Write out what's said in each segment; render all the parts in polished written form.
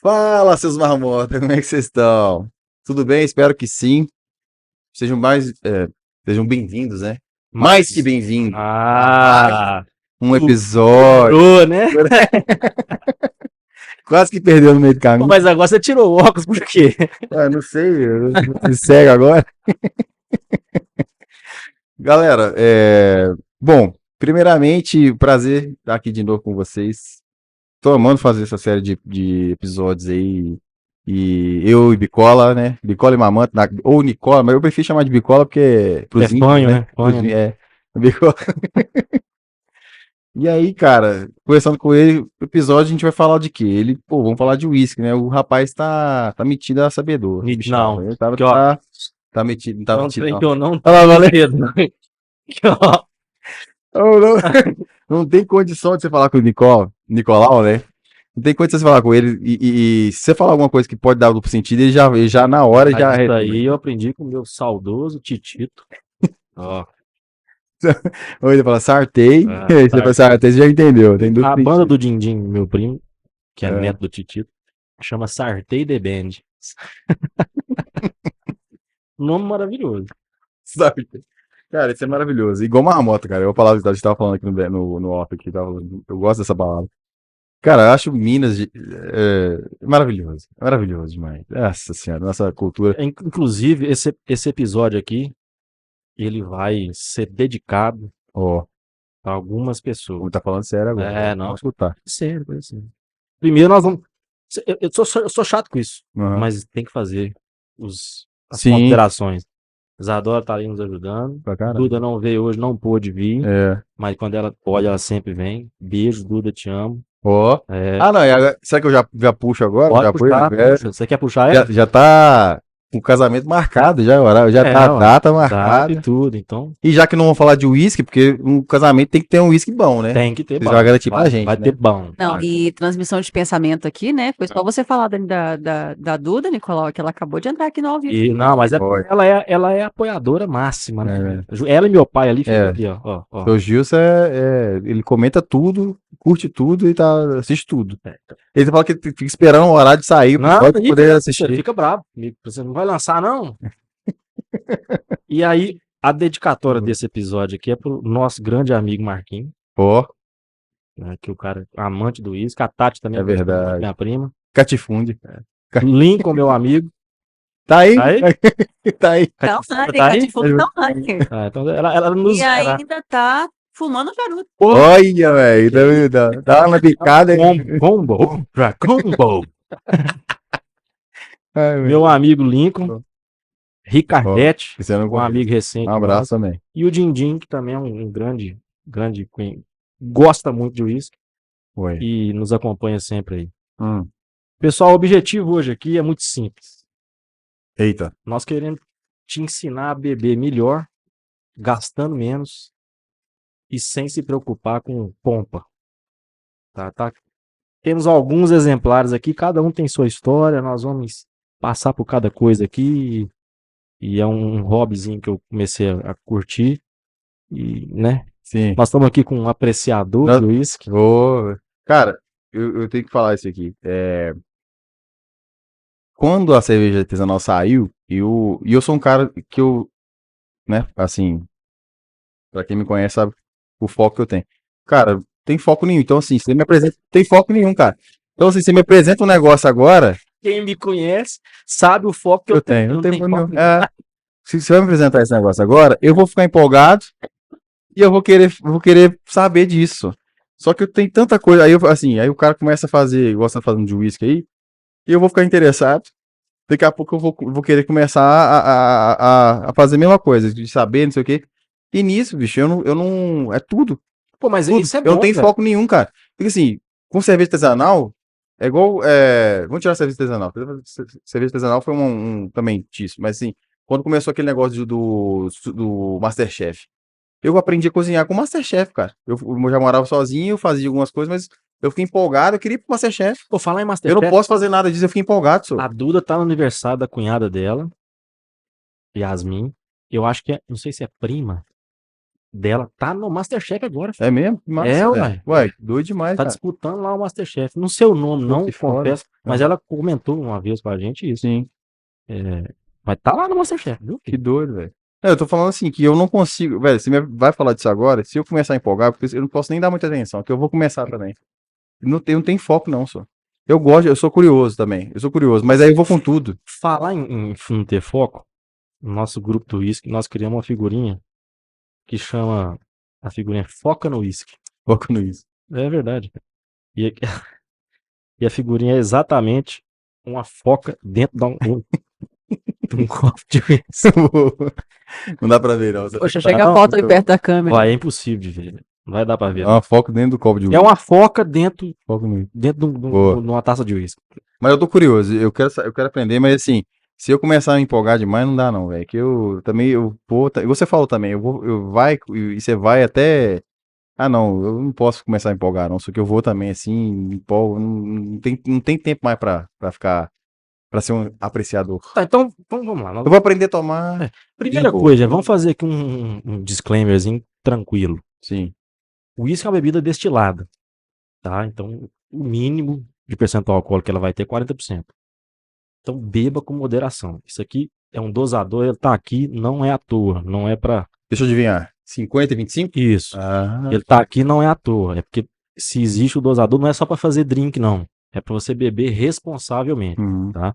Fala, seus marmotas, como é que vocês estão? Tudo bem? Espero que sim. Sejam sejam bem-vindos, né? Mais que bem-vindo. Ah, Um episódio. tirou, né? Quase que perdeu no meio do Pô, caminho. mas agora você tirou o óculos por quê? Não sei, eu me segue agora. Galera, bom, primeiramente, prazer estar aqui de novo com vocês. Tô amando fazer essa série de episódios aí. E eu e Bicola, né? Bicola e Mamanta, ou Nicola, mas eu prefiro chamar de Bicola porque pros É índios, fanho, né? né? Fanho, né? Bicola. E aí, cara, conversando com ele, o episódio a gente vai falar de quê? Vamos falar de uísque, né? O rapaz tá metido a sabedor, o bichão. Não, Ele que ó, tá metido, não é tá um metido, trem não. que eu não Olha lá, tenho valeu. medo, não. Que, ó, Não, não, não tem condição de você falar com o Nicolau, né? Não tem condição de você falar com ele e se você falar alguma coisa que pode dar duplo sentido, ele já na hora mas já isso retruca. aí eu aprendi com o meu saudoso Titito. Ó, Ou ele fala sartei, aí você fala tá. sartei, você já entendeu, tem duplo A banda sentido. do Dindim, meu primo, que é É, neto do Titito, chama Sartei The Band. Nome maravilhoso. sabe? Cara, isso é maravilhoso. Igual marmota, cara. Eu falava, a gente tava falando aqui no off aqui, eu gosto dessa palavra. Cara, eu acho Minas maravilhoso. Maravilhoso demais. Nossa senhora, nossa cultura. Inclusive, esse episódio aqui, ele vai ser dedicado Ó, a algumas pessoas. tá falando sério agora. É, Vamos não. escutar. Sério, coisa assim. Primeiro nós vamos. Eu sou chato com isso, Aham. mas tem que fazer as Sim, considerações. Isadora tá ali nos ajudando. pra caramba. Duda não veio hoje, não pôde vir, É. mas quando ela pode, ela sempre vem. Beijo, Duda, te amo. Ó. É, Ah, não, será que eu já puxo agora? pode Já foi? puxar, puxa. Você quer puxar ela? Já tá com o casamento marcado, já, o horário, já tá a Ué, data data e marcada. tudo. Então, E já que não vamos falar de uísque, porque um casamento tem que ter um uísque bom, né? tem que ter Vocês vão bom. garantir pra Vai gente, ter né? bom. Não, Ah, e transmissão de pensamento aqui, né? Foi só você falar da Duda, Nicolau, que ela acabou de entrar aqui no ao vivo. Não, mas Foi. ela é apoiadora máxima, né? É, Ela e meu pai ali ficam é. ali, ó. O Gilson ele comenta tudo, curte tudo e assiste tudo. Ele fala que fica esperando o horário de sair o Não, episódio pra poder você assistir. fica bravo comigo. Você não vai lançar, não? E aí, a dedicatória desse episódio aqui é pro nosso grande amigo Marquinhos, Ó, né, que o cara é amante do uísque. A Tati também é verdade. minha prima. Catifunde. Lincoln, meu amigo. Tá aí? Tá aí? Tá aí. Então, Tá aí? Catifundo não ranking. Então ela nos. E ainda tá fumando charuto. Olha, velho. Dá uma picada. Combo. Pra combo. Ai, Meu amigo Lincoln. Ricardete, esse eu não um conheço. amigo recente. Um abraço também. E o Dindim, que também é um grande gosta muito de uísque Oi. e nos acompanha sempre aí. Hum. Pessoal, o objetivo hoje aqui é muito simples. Eita. Nós queremos te ensinar a beber melhor, gastando menos e sem se preocupar com pompa. Tá? Temos alguns exemplares aqui, cada um tem sua história, nós vamos passar por cada coisa aqui e é um hobbyzinho que eu comecei a curtir e, né? Sim. Nós estamos aqui com um apreciador do uísque. Cara, eu tenho que falar isso aqui. Quando a cerveja artesanal saiu, eu sou um cara que né, assim, pra quem me conhece sabe o foco que eu tenho. Cara, tem foco nenhum. Então, assim, você me apresenta, tem foco nenhum, cara. Então, assim, você me apresenta um negócio agora, Quem me conhece sabe o foco que eu tenho. não tem foco nenhum. foco Se você vai me apresentar esse negócio agora, eu vou ficar empolgado e eu vou querer saber disso. Só que eu tenho tanta coisa. Aí o cara começa a fazer, gosta de fazendo de uísque aí, e eu vou ficar interessado. Daqui a pouco eu vou querer começar a fazer a mesma coisa, de saber, não sei o quê. E nisso, bicho, eu não. É tudo. Pô, mas Tudo. isso é Eu bom, não tenho velho. foco nenhum, cara. Porque assim, com cerveja artesanal, é igual. Vamos tirar a cerveja artesanal. Cerveja artesanal foi também disso. Mas assim, quando começou aquele negócio do Masterchef, eu aprendi a cozinhar com o Masterchef, cara. Eu já morava sozinho, eu fazia algumas coisas, mas eu fiquei empolgado, eu queria ir pro Masterchef. Pô, falar em Eu Masterchef, não posso fazer nada disso, eu fiquei empolgado, senhor. a Duda tá no aniversário da cunhada dela, Yasmin. Eu acho que não sei se é prima. dela tá no Masterchef agora, filho. É mesmo? Que massa, É, velho. Ué, doido demais, Tá cara. disputando lá o Masterchef. Não sei o nome, Pô, não, que foda. confesso, mas ela comentou uma vez com a gente isso. Sim, Mas tá lá no Masterchef, viu, que filho? doido, velho. Eu tô falando assim, que eu não consigo. Velho, você vai falar disso agora, se eu começar a empolgar, porque eu não posso nem dar muita atenção, que eu vou começar também. Não tem foco, não, só. Eu gosto, eu sou curioso também. Eu sou curioso, mas aí eu vou com tudo. Falar em não ter foco, no nosso grupo do uísque, nós criamos uma figurinha que chama a figurinha Foca no Uísque. Foco nisso. É verdade. E, e a figurinha é exatamente uma foca dentro de um copo de uísque. Não dá pra ver, não. Você Poxa, tá- chega a Não, foto aí perto da câmera. Ó, é impossível de ver. Não vai dar pra ver. É uma foco dentro do copo de É uísque. uma foca dentro Foco nisso. de Boa. uma taça de uísque. Mas eu tô curioso, eu quero aprender, mas assim, se eu começar a me empolgar demais, não dá não, velho. Que eu também, eu vou, você falou também, e você vai até, ah não, eu não posso começar a empolgar não, só que eu vou também assim, me empolgo, não tem tempo mais pra ficar, pra ser um apreciador. Tá, então vamos lá. Eu vou aprender a tomar, Primeira boa. coisa, vamos fazer aqui um disclaimerzinho tranquilo. sim, O uísque é uma bebida destilada, tá? Então, o mínimo de percentual alcoólico que ela vai ter é 40%. Então, beba com moderação. Isso aqui é um dosador, ele tá aqui, não é à toa, não é pra... deixa eu adivinhar, 50 e 25? Isso. Ah, Ele tá aqui não é à toa, é porque se existe o dosador, não é só pra fazer drink, não. É pra você beber responsavelmente, uhum. tá?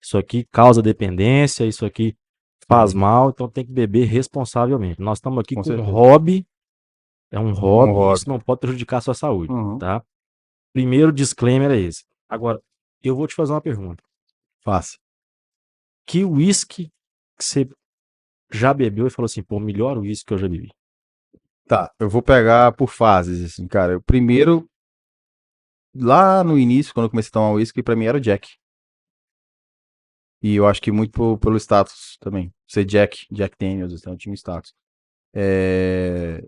Isso aqui causa dependência, isso aqui faz mal, então tem que beber responsavelmente. Nós estamos aqui Com com um certeza. hobby, é um hobby, hobby. isso não pode prejudicar a sua saúde, Uhum. tá? Primeiro disclaimer é esse. Agora, eu vou te fazer uma pergunta. Faça. Que uísque que você já bebeu e falou assim, pô, melhor uísque que eu já bebi? Tá, eu vou pegar por fases, assim, cara. Eu primeiro, lá no início, quando eu comecei a tomar uísque, pra mim era o Jack. E eu acho que muito pelo status também. Ser Jack Daniels, então tinha um status. É,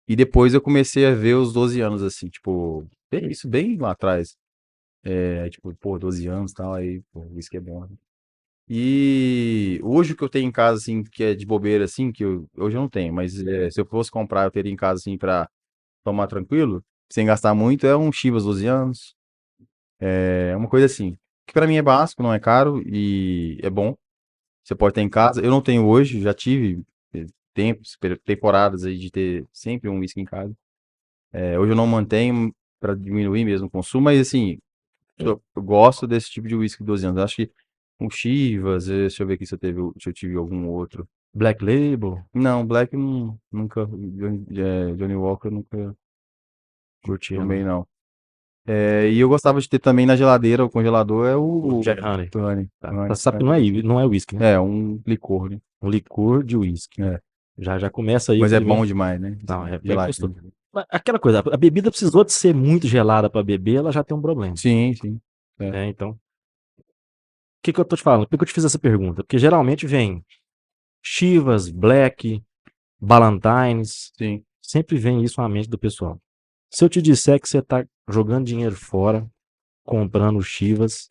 e depois eu comecei a ver os 12 anos, assim, tipo, isso bem lá atrás. Tipo, pô, 12 anos e tal, aí, pô, o uísque é bom, né? E hoje o que eu tenho em casa, assim, que é de bobeira, assim, hoje eu não tenho, mas se eu fosse comprar, eu teria em casa, assim, pra tomar tranquilo, sem gastar muito, é um Chivas 12 anos. É uma coisa assim, que pra mim é básico, não é caro e é bom. Você pode ter em casa. Eu não tenho hoje, já tive temporadas aí de ter sempre um whisky em casa. Hoje eu não mantenho para diminuir mesmo o consumo, mas assim, eu gosto desse tipo de whisky de 12 anos. Acho que com Chivas, deixa eu ver aqui se eu tive algum outro. Black Label, Não, Black nunca, Johnny Walker nunca curtia, tomei não. não. E eu gostava de ter também na geladeira, o congelador é O o Jack Honey. Honey. Tá? Você sabe que não é uísque, né? É, um licor, né? Um licor de uísque. É. Já começa aí o Mas é primeiro. bom demais, né? Não, é bem Geladinho. gostoso. Mas aquela coisa, a bebida precisou de ser muito gelada pra beber, ela já tem um problema. Sim, sim. Né? Então, o que eu tô te falando? Por que eu te fiz essa pergunta? Porque geralmente vem Chivas, Black, Ballantines, Sim. sempre vem isso na mente do pessoal. Se eu te disser que você tá jogando dinheiro fora, comprando Chivas,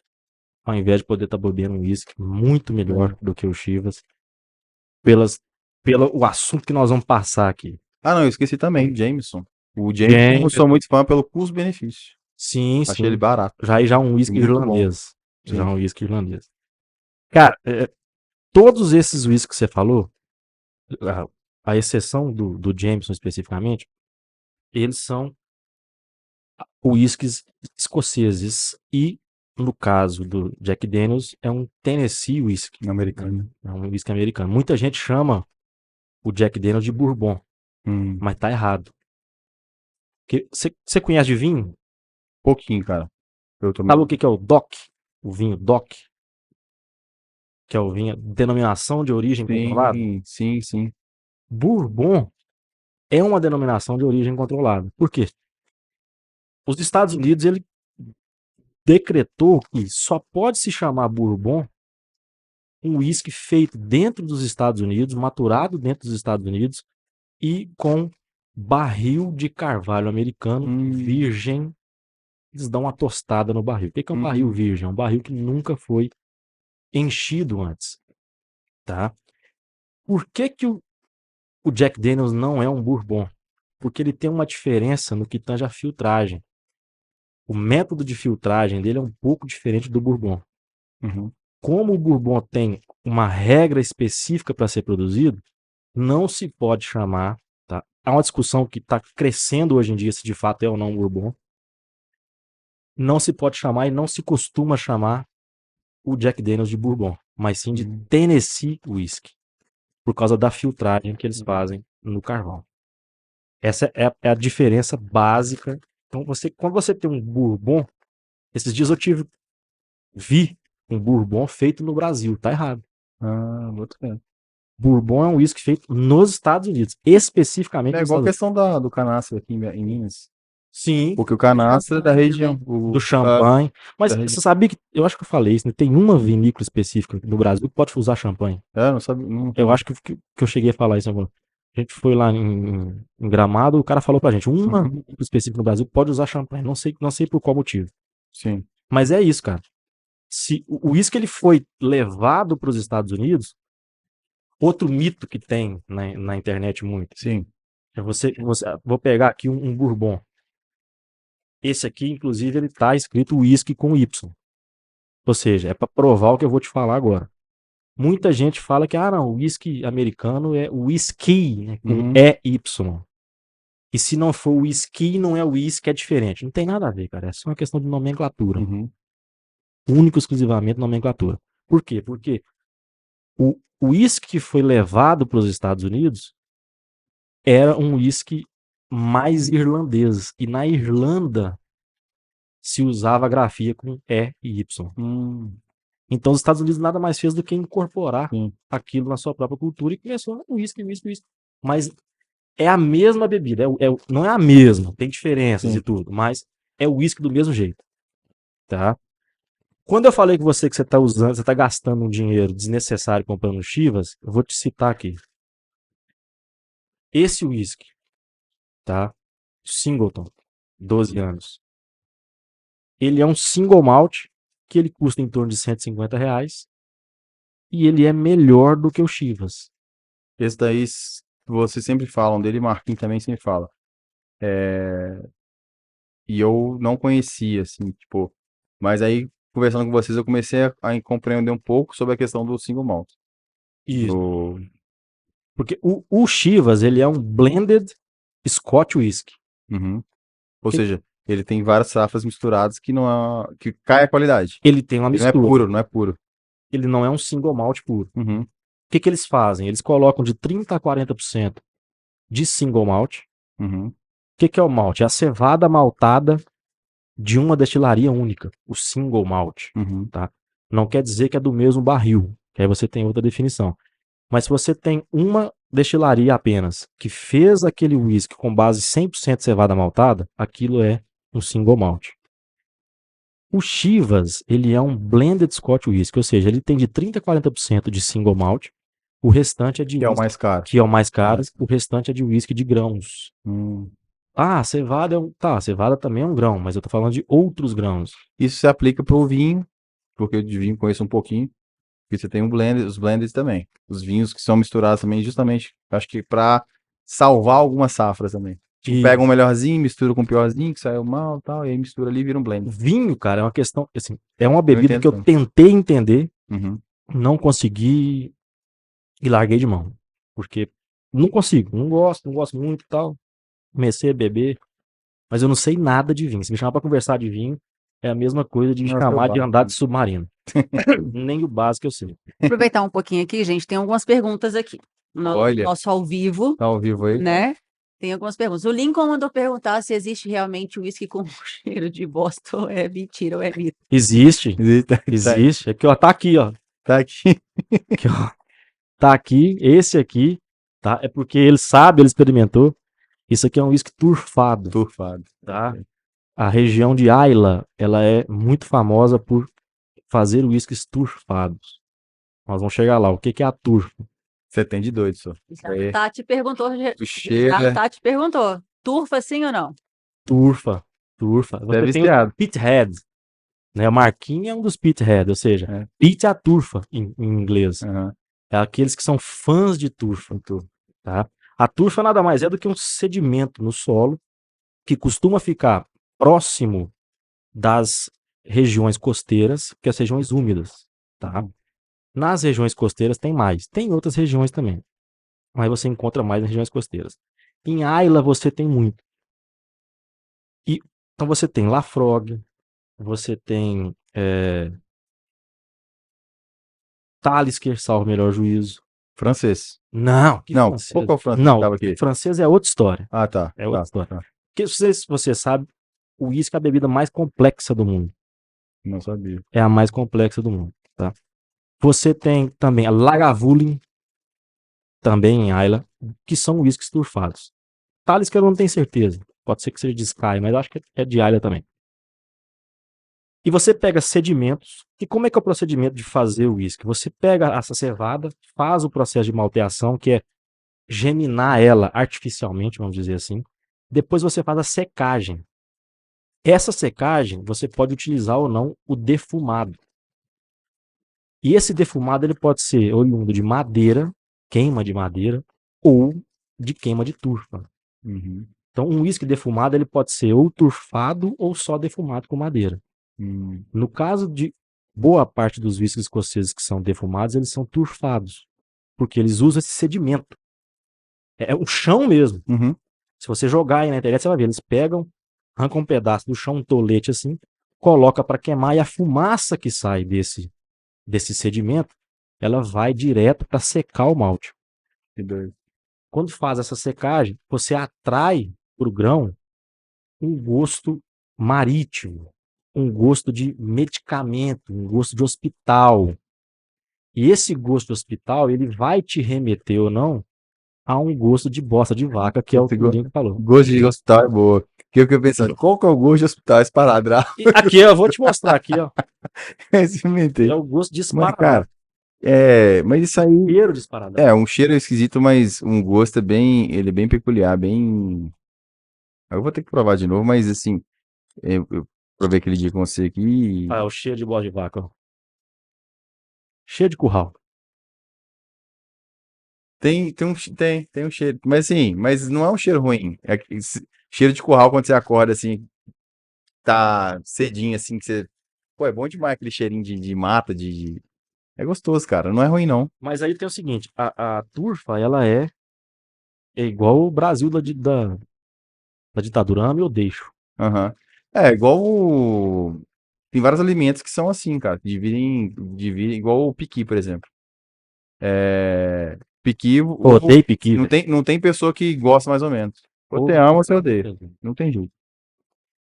ao invés de poder estar bebendo um uísque muito melhor do que o Chivas, pelo o assunto que nós vamos passar aqui. Ah, não, eu esqueci também, Jameson. O Jameson, eu sou muito fã pelo custo-benefício. Sim, Achei ele sim. barato. Já um uísque Muito bom. irlandês. Sim. Já um uísque irlandês. Cara, todos esses uísques que você falou, a exceção do Jameson especificamente, eles são uísques escoceses e, no caso do Jack Daniels, é um Tennessee whisky. Americano. É um whisky americano. Muita gente chama o Jack Daniels de Bourbon, mas tá errado. Você conhece de vinho? Pouquinho, cara. Eu tomei. Sabe o que é o DOC? O vinho DOC? Que é o vinho, denominação de origem controlada? Sim, sim. Bourbon é uma denominação de origem controlada. Por quê? Os Estados Unidos, ele decretou que só pode se chamar Bourbon um uísque feito dentro dos Estados Unidos, maturado dentro dos Estados Unidos e com barril de carvalho americano virgem. Eles dão uma tostada no barril. O que é um barril virgem? É um barril que nunca foi enchido antes. Tá? Por que o Jack Daniels não é um bourbon? Porque ele tem uma diferença no que tange a filtragem. O método de filtragem dele é um pouco diferente do bourbon. Uhum. Como o bourbon tem uma regra específica para ser produzido, não se pode chamar, tá? Há uma discussão que está crescendo hoje em dia se de fato é ou não um bourbon. Não se pode chamar e não se costuma chamar o Jack Daniels de bourbon, mas sim de Tennessee Whiskey, por causa da filtragem que eles fazem no carvão. Essa é a diferença básica. Então, quando você tem um bourbon, esses dias vi um bourbon feito no Brasil, tá errado. Muito bem. Bourbon é um whisky feito nos Estados Unidos, especificamente É nos igual a Estados Unidos. questão do canastra aqui em Minas. Sim, Porque o canastra é da região. do champanhe. Mas da região. você sabia que, eu acho que eu falei isso, né? Tem uma vinícola específica no Brasil que pode usar champanhe. Não sabia. Não, Eu acho que eu cheguei a falar isso agora. A gente foi lá em Gramado, o cara falou pra gente, uma vinícola específica no Brasil pode usar champanhe. Não sei por qual motivo. Sim. Mas é isso, cara. Se o uísque ele foi levado para os Estados Unidos, outro mito que tem na internet muito. Sim. É vou pegar aqui um bourbon. Esse aqui, inclusive, ele tá escrito whisky com Y. Ou seja, é para provar o que eu vou te falar agora. Muita gente fala que, não, o whisky americano é whisky, né, com EY. E se não for whisky, não é whisky, é diferente. Não tem nada a ver, cara. É só uma questão de nomenclatura. Único, exclusivamente nomenclatura. Por quê? Porque o whisky que foi levado para os Estados Unidos era um whisky mais irlandês. E na Irlanda se usava a grafia com E e Y. Então os Estados Unidos nada mais fez do que incorporar aquilo na sua própria cultura e começou whisky. Mas é a mesma bebida. Não é a mesma, tem diferenças e tudo, mas é o whisky do mesmo jeito. Tá? Quando eu falei com você que você está gastando um dinheiro desnecessário comprando Chivas, eu vou te citar aqui. Esse whisky, tá? Singleton, 12 anos. Ele é um single malt, que ele custa em torno de R$150, e ele é melhor do que o Chivas. Esse daí, vocês sempre falam dele, Marquinhos também sempre fala. E eu não conhecia, assim, tipo, mas aí, conversando com vocês, eu comecei a compreender um pouco sobre a questão do single malt. Isso. Porque o Chivas, ele é um blended Scotch whisky. Ou seja, ele tem várias safras misturadas que não é, que cai a qualidade. Ele tem uma mistura. Não é puro. Ele não é um single malt puro. O que eles fazem? Eles colocam de 30% a 40% de single malt. O que é o malt? É a cevada maltada de uma destilaria única, o single malt. Tá? Não quer dizer que é do mesmo barril, que aí você tem outra definição. Mas se você tem uma destilaria apenas que fez aquele whisky com base 100% cevada maltada, aquilo é um single malt. O Chivas, ele é um blended Scotch whisky, ou seja, ele tem de 30% a 40% de single malt, o restante é de que é o mais caro. Que é o mais caro, o restante é de whisky de grãos. Cevada cevada também é um grão, mas eu tô falando de outros grãos. Isso se aplica pro vinho, porque eu de vinho conheço um pouquinho, porque você tem os blended também. Os vinhos que são misturados também, justamente, acho que para salvar algumas safras também. Tipo, pega um melhorzinho, mistura com um piorzinho, que saiu mal e tal, e aí mistura ali e vira um blend. Vinho, cara, é uma questão, assim, é uma bebida que eu tentei entender, não consegui e larguei de mão. Porque não consigo, não gosto muito e tal. Comecei a beber, mas eu não sei nada de vinho. Se me chamar pra conversar de vinho, é a mesma coisa de me chamar de andar de submarino. Nem o básico eu sei. Aproveitar um pouquinho aqui, gente, tem algumas perguntas aqui. No nosso ao vivo. Tá ao vivo aí? Né? Tem algumas perguntas. O Lincoln mandou perguntar se existe realmente uísque com cheiro de bosta ou é mentira ou é mito. Existe. Aqui, ó, tá aqui, ó. Tá aqui. Aqui, ó. Tá aqui, esse aqui, tá? É porque ele sabe, ele experimentou. Isso aqui é um uísque turfado. Tá? A região de Ayla, ela é muito famosa por fazer uísques turfados. Nós vamos chegar lá. O que é a turfa? Você tem de doido, só. A Tati perguntou. A Tati perguntou. Turfa sim ou não? Turfa. Você tem o pithead. Né? O Marquinhos é um dos pithead, ou seja, pit é a turfa em inglês. É aqueles que são fãs de turfa. Tá? A turfa nada mais é do que um sedimento no solo que costuma ficar próximo das regiões costeiras, que as regiões úmidas, tá? Nas regiões costeiras tem mais, tem em outras regiões também, mas você encontra mais nas regiões costeiras. Em Ayla você tem muito. E, então você tem Lafrogue, você tem Talisker, salvo o melhor juízo. Francês. Não, que Não, francês? qual que é o francês que Não, tava aqui? francês é outra história. Ah, tá. É outra Tá, história. tá. Porque se você sabe, o uísque é a bebida mais complexa do mundo. Não sabia. É a mais complexa do mundo, tá? Você tem também a Lagavulin, também em Ayla, que são uísques turfados. Talisker eu não tenho certeza. Pode ser que seja de Sky, mas eu acho que é de Ayla também. E você pega sedimentos. E como é que é o procedimento de fazer o uísque? Você pega essa cevada, faz o processo de malteação, que é geminar ela artificialmente, vamos dizer assim. Depois você faz a secagem. Essa secagem, você pode utilizar ou não o defumado. E esse defumado ele pode ser oriundo de madeira, queima de madeira, ou de queima de turfa. Uhum. Então, um uísque defumado ele pode ser ou turfado ou só defumado com madeira. No caso de boa parte dos uísques escoceses que são defumados, eles são turfados, porque eles usam esse sedimento. É o chão mesmo. Uhum. Se você jogar aí na internet, você vai ver. Eles pegam, arrancam um pedaço do chão, um tolete assim, coloca para queimar e a fumaça que sai desse sedimento, ela vai direto para secar o malte. Que doido. Quando faz essa secagem, você atrai para o grão um gosto marítimo, um gosto de medicamento, um gosto de hospital. E esse gosto de hospital, ele vai te remeter ou não a um gosto de bosta de vaca, que é o que o Link falou. Gosto de hospital é boa. Que eu fiquei pensando, qual que é o gosto de hospital? Esparadrapo. E aqui, eu vou te mostrar aqui, ó. Experimentei. É o gosto de Mas, esparadrapo. cara, mas isso aí Cheiro de esparadrapo. é um cheiro esquisito, mas um gosto ele é bem peculiar, bem. Eu vou ter que provar de novo, mas assim, eu provei aquele dia com você aqui. Ah, é o cheiro de bosta de vaca, ó. Cheiro de curral. Tem um cheiro, mas assim, mas não é um cheiro ruim. É cheiro de curral quando você acorda assim, tá cedinho assim, que você. Pô, é bom demais aquele cheirinho de mata, É gostoso, cara. Não é ruim, não. Mas aí tem o seguinte, a turfa, ela é igual o Brasil da ditadura, ame ou deixo. Aham. É, igual tem vários alimentos que são assim, cara. Que dividem igual o piqui, por exemplo. Piqui, Odeio piqui, não velho. tem pessoa que gosta mais ou menos. Ou você Ô, ama ou você odeia. Não tem jeito.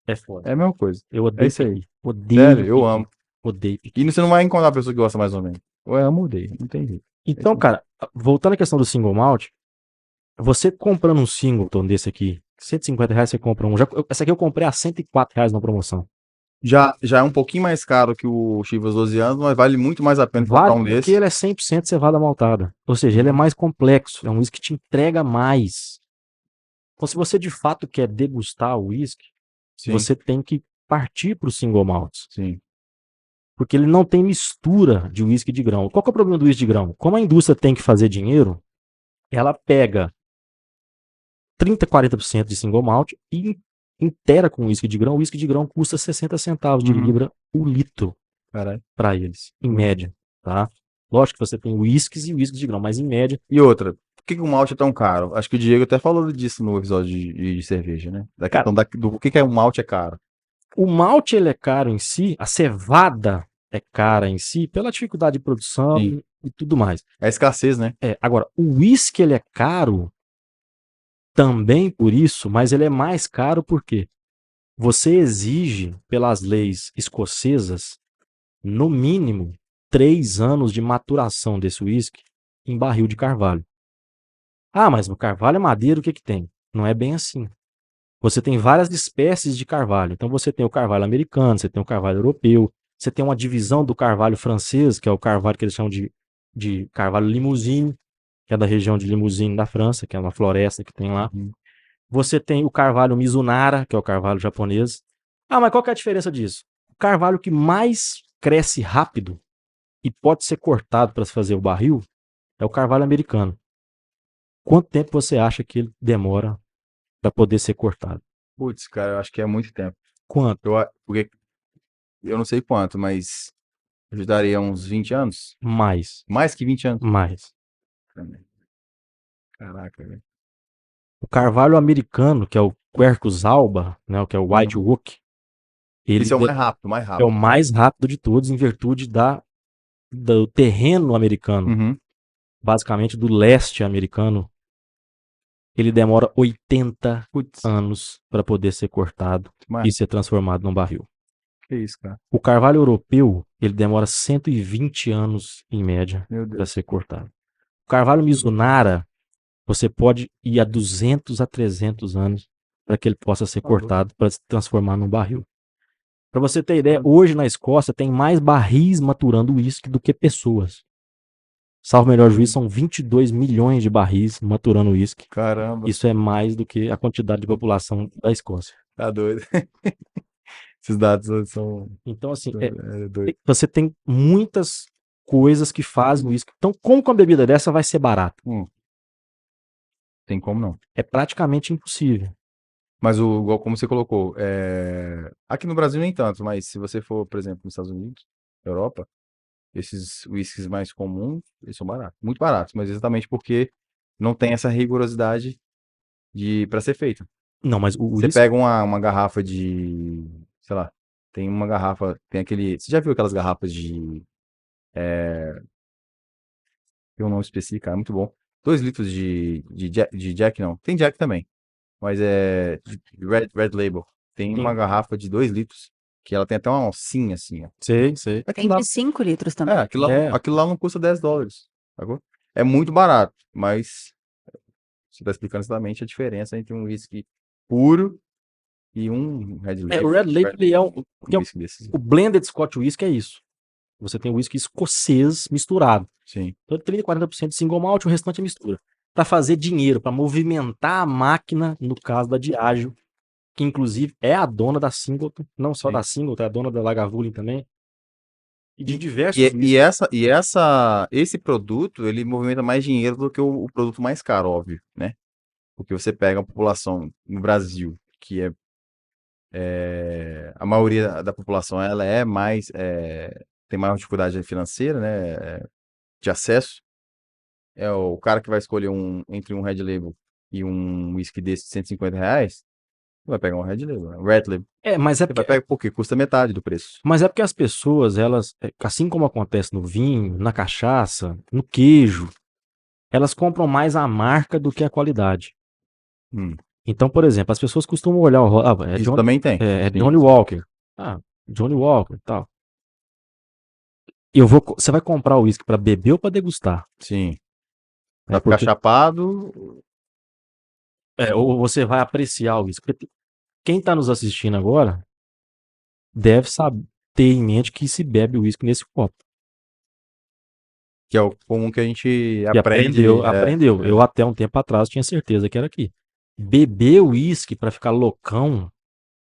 É foda. É a mesma coisa. Eu É odeio isso aí. piqui. Odeio Sério, eu piqui. amo. Odeio piqui. E você não vai encontrar uma pessoa que gosta mais ou menos. Ou é ama ou odeia. Não tem jeito. Então, cara, voltando à questão do single malt, você comprando um singleton desse aqui, R$ 150 você compra um. Essa aqui eu comprei a R$ 104 na promoção. Já é um pouquinho mais caro que o Chivas 12 anos, mas vale muito mais a pena comprar Vale um porque desse. ele é 100% cevada maltada. Ou seja, ele é mais complexo. É um whisky que te entrega mais. Então, se você de fato quer degustar o whisky, Sim, você tem que partir para o single malts. sim. Porque ele não tem mistura de uísque de grão. Qual que é o problema do uísque de grão? Como a indústria tem que fazer dinheiro, ela pega 30, 40% de single malt e inteira com uísque de grão. O uísque de grão custa 60 centavos de Uhum. libra o litro Caralho. para eles, em média, tá? Lógico que você tem uísques e uísques de grão, mas em média. E outra, por que o malte é tão caro? Acho que o Diego até falou disso no episódio de cerveja, né? Da questão do que é um malte é caro. O malte ele é caro em si, a cevada é cara em si, pela dificuldade de produção Sim. e tudo mais. É a escassez, né? Agora, o uísque ele é caro também por isso, mas ele é mais caro porque você exige, pelas leis escocesas, no mínimo 3 anos de maturação desse uísque em barril de carvalho. Ah, mas o carvalho é madeira, o que que tem? Não é bem assim. Você tem várias espécies de carvalho. Então você tem o carvalho americano, você tem o carvalho europeu, você tem uma divisão do carvalho francês, que é o carvalho que eles chamam de carvalho limousine, que é da região de Limousine da França, que é uma floresta que tem lá. Uhum. Você tem o carvalho Mizunara, que é o carvalho japonês. Ah, mas qual que é a diferença disso? O carvalho que mais cresce rápido e pode ser cortado para se fazer o barril é o carvalho americano. Quanto tempo você acha que ele demora para poder ser cortado? Putz, cara, eu acho que é muito tempo. Quanto? Porque eu não sei quanto, mas ajudaria uns 20 anos? Mais. Mais que 20 anos? Mais. Caraca, velho. O carvalho americano, que é o Quercus alba, né, que é o White Oak, ele Esse é o mais rápido, mais é o rápido. mais rápido de todos em virtude do terreno americano, Uhum. basicamente do leste americano. Ele demora 80 Putz, anos para poder ser cortado mas e ser transformado num barril. que isso, cara? O carvalho europeu, ele demora 120 anos em média Meu para Deus. ser cortado. O carvalho mizunara, você pode ir a 200 a 300 anos para que ele possa ser cortado para se transformar num barril. Para você ter ideia, hoje na Escócia tem mais barris maturando uísque do que pessoas. Salvo melhor juízo, são 22 milhões de barris maturando uísque. Caramba, Isso é mais do que a quantidade de população da Escócia. tá doido. Esses dados são Então, assim, doido. você tem muitas coisas que fazem o uísque. Então, como que uma bebida dessa vai ser barata? Tem como não. É praticamente impossível. Mas igual como você colocou, aqui no Brasil nem tanto, mas se você for, por exemplo, nos Estados Unidos, Europa, esses whiskies mais comuns, eles são baratos, muito baratos, mas exatamente porque não tem essa rigorosidade para ser feito. Não, mas o Você uísque... pega uma garrafa de, sei lá, tem uma garrafa, tem aquele, você já viu aquelas garrafas de, tem um nome específico, é muito bom, 2 litros de Jack, não, tem Jack também, mas é de Red Label, tem uma Sim. garrafa de 2 litros, que ela tem até uma alcinha assim, ó. Sei. Tem Aquilo lá, de 5 litros também. aquilo lá não custa $10, sacou? É muito barato, mas você tá explicando exatamente a diferença entre um whisky puro e um Red Label. O Red Label ele é um whisky desses. o blended Scotch whisky é isso. Você tem o whisky escocês misturado. Sim. Então, 30 a 40% de single malt, o restante é mistura. Para fazer dinheiro, para movimentar a máquina, no caso da Diageo, que inclusive é a dona da Singleton, não só Sim. da Singleton, é a dona da Lagavulin também. E de diversos Esse produto, ele movimenta mais dinheiro do que o produto mais caro, óbvio, né? Porque você pega a população no Brasil, que a maioria da população, ela tem maior dificuldade financeira, né? De acesso. É o cara que vai escolher entre um Red Label e um whisky desse de R$ 150, vai pegar um Red Label, né? Red Label. Mas é Você vai pegar por quê? Custa metade do preço. Mas é porque as pessoas, elas, assim como acontece no vinho, na cachaça, no queijo, elas compram mais a marca do que a qualidade. Então, por exemplo, as pessoas costumam olhar Isso também tem. Sim. Johnny Walker. Johnny Walker e tal. Você vai comprar o uísque para beber ou para degustar? Sim. Vai ficar chapado. Ou você vai apreciar o uísque. Quem está nos assistindo agora deve ter em mente que se bebe o uísque nesse copo. Que é o comum que a gente Aprendeu. aprende. Eu até um tempo atrás tinha certeza que era aqui. Beber uísque para ficar loucão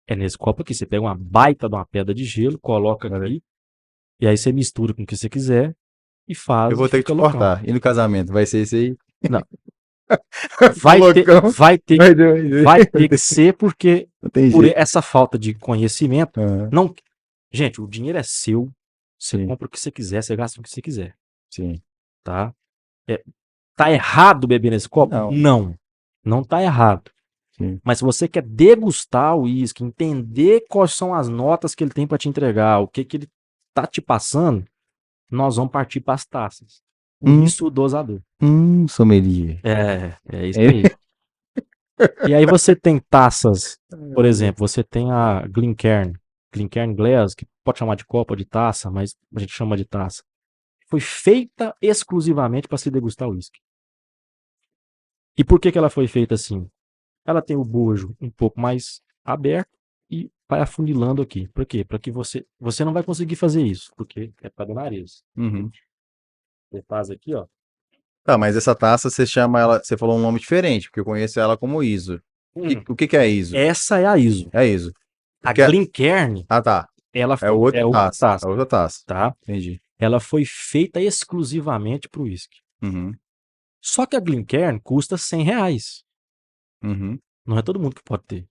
é nesse copo aqui. Você pega uma baita de uma pedra de gelo, coloca aqui, e aí você mistura com o que você quiser e faz. Eu vou ter que te cortar. E no casamento? Vai ser esse aí? Não. Vai ter que ser porque por essa falta de conhecimento. Não, gente, o dinheiro é seu. Você compra o que você quiser, você gasta o que você quiser. Sim. Tá? Tá errado beber nesse copo? Não tá errado. Sim. Mas se você quer degustar o uísque, entender quais são as notas que ele tem para te entregar, o que ele tá te passando, nós vamos partir para as taças. Isso o dosador. Sommelier. É isso aí. E aí você tem taças, por exemplo, você tem a Glencairn Glass, que pode chamar de copa ou de taça, mas a gente chama de taça. Foi feita exclusivamente para se degustar o uísque. E por que ela foi feita assim? Ela tem o bojo um pouco mais aberto e vai afunilando aqui. Por quê? Para que você não vai conseguir fazer isso, porque é para o nariz. Você faz aqui, ó. Tá, mas essa taça você chama ela, você falou um nome diferente, porque eu conheço ela como ISO. O que é ISO? Essa é a ISO. É ISO. A Glencairn, tá. Ela é outra taça. É outra taça. Tá? Entendi. Ela foi feita exclusivamente para o uísque. Só que a Glencairn custa R$ 100. Uhum. Não é todo mundo que pode ter.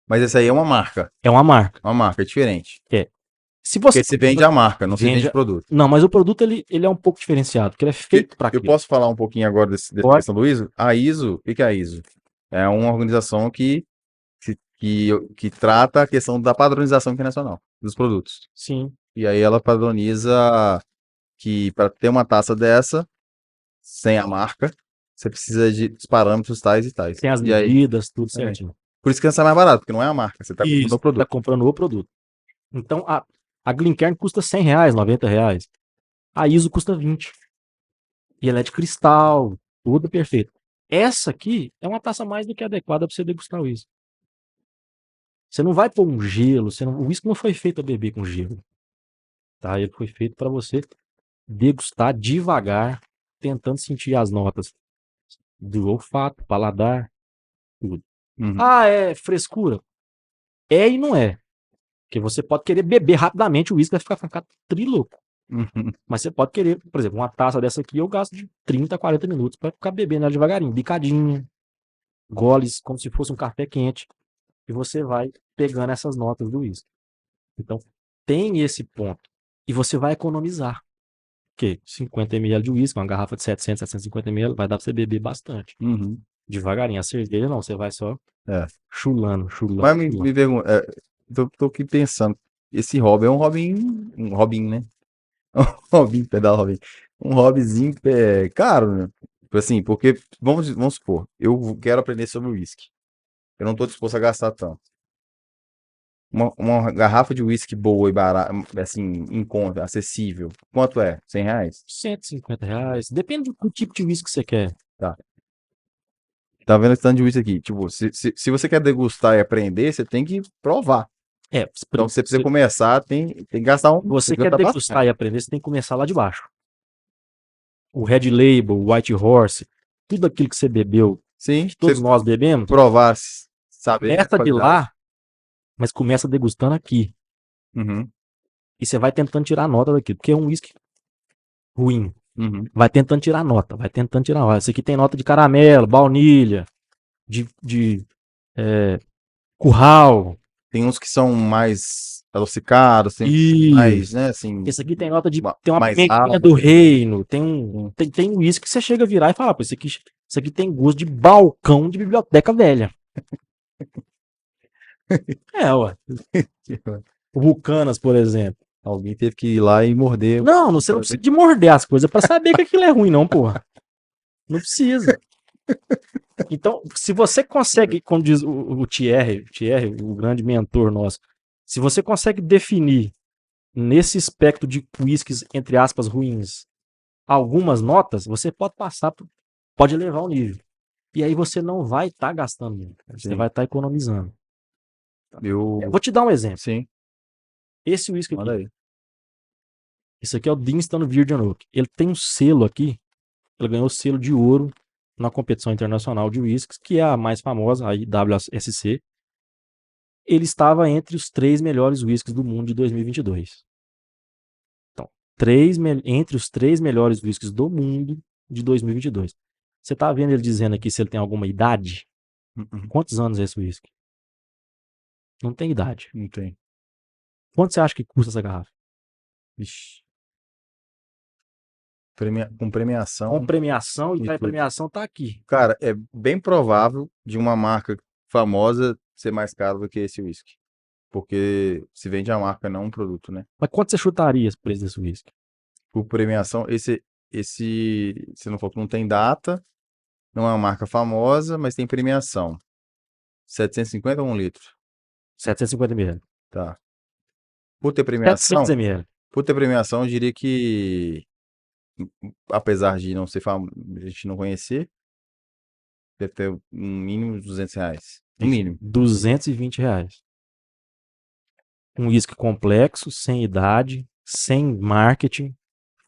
Mas essa aí é uma marca. É uma marca. Uma marca, é diferente. Se você Porque se vende a marca, não se vende Vende o produto. Não, mas o produto ele é um pouco diferenciado, porque ele é feito para Eu aquilo. posso falar um pouquinho agora dessa Pode. questão do ISO? A ISO, o que é a ISO? É uma organização que trata a questão da padronização internacional dos produtos. Sim. E aí ela padroniza que para ter uma taça dessa, sem a marca, você precisa de dos parâmetros tais e tais. Tem as E aí, medidas, tudo exatamente. certinho. Por isso que essa é mais barato, porque não é a marca, você está comprando Isso, o produto. tá comprando o produto. Então, a Glencairn custa R$ 100, R$ 90. A ISO custa 20. E ela é de cristal, tudo perfeito. Essa aqui é uma taça mais do que adequada para você degustar o uísque. Você não vai pôr um gelo, o uísque não foi feito a beber com gelo. Tá? Ele foi feito para você degustar devagar, tentando sentir as notas do olfato, paladar, tudo. Uhum. É frescura? É e não é. Porque você pode querer beber rapidamente o uísque, vai ficar trilouco. Uhum. Mas você pode querer, por exemplo, uma taça dessa aqui eu gasto de 30, 40 minutos para ficar bebendo ela devagarinho, bicadinha, goles, como se fosse um café quente. E você vai pegando essas notas do uísque. Então, tem esse ponto. E você vai economizar. Porque 50 ml de uísque, uma garrafa de 700, 750 ml, vai dar para você beber bastante. Uhum. Devagarinho. A cerveja não, você vai só É. chulando. Mas me pergunta, tô aqui pensando, esse hobby é um hobby, né? Pedal hobby. Um hobbyzinho caro, né? Tipo assim, porque, vamos supor, eu quero aprender sobre o uísque. Eu não tô disposto a gastar tanto. Uma garrafa de uísque boa e barata, assim, em conta, acessível. Quanto é? R$ 100? R$ 150. Depende do tipo de uísque que você quer. Tá vendo esse tanto de uísque aqui? Tipo, se você quer degustar e aprender, você tem que provar. Então, se você precisa começar, tem que gastar Você tem que quer gastar degustar bastante. e aprender, você tem que começar lá de baixo. O Red Label, o White Horse, tudo aquilo que você bebeu, Sim, que todos você nós bebemos, provar, saber a começa de qualidade. lá, mas começa degustando aqui. Uhum, E você vai tentando tirar nota daquilo, porque é um whisky ruim. uhum. Vai tentando tirar nota, vai tentando tirar nota. Esse aqui tem nota de caramelo, baunilha, de curral. Tem uns que são mais adocicados, tem E mais, né, assim, esse aqui tem nota de. Tem uma mais pimentinha alto. do reino. Tem uísque que você chega a virar e fala, pô, isso aqui tem gosto de balcão de biblioteca velha. Ué. O Bucanas, por exemplo. Alguém teve que ir lá e morder. Não, você não precisa de morder as coisas pra saber que aquilo é ruim, não, porra. Não precisa. Então, se você consegue, como diz o Thierry, o grande mentor nosso, se você consegue definir nesse espectro de whiskies, entre aspas, ruins, algumas notas, você pode passar, pode elevar o nível. E aí você não vai estar gastando muito, você Sim. vai estar economizando. Eu, Vou te dar um exemplo. sim, Esse whisky manda aqui, aí. esse aqui é o Deanston Virgin Oak. Ele tem um selo aqui, ele ganhou o selo de ouro na competição internacional de whiskies, que é a mais famosa, a IWSC. Ele estava entre os 3 melhores whiskies do mundo de 2022. Então, entre os 3 melhores whiskies do mundo de 2022. Você tá vendo ele dizendo aqui se ele tem alguma idade? Uhum. Quantos anos é esse whisky? Não tem idade. Não tem. Quanto você acha que custa essa garrafa? Vixe. Com premiação. Com premiação, e e a tudo. premiação tá aqui. Cara, é bem provável de uma marca famosa ser mais cara do que esse whisky. Porque se vende a marca, não um produto, né? Mas quanto você chutaria esse preço desse whisky? Por premiação, você não falou que não tem data, não é uma marca famosa, mas tem premiação. 750 ou 1 litro? 750 ml. Tá. Por ter premiação, 700 ml. eu diria que, apesar de não ser a gente não conhecer, deve ter um mínimo de R$ 200. No mínimo. R$ 220. Um whisky complexo, sem idade, sem marketing.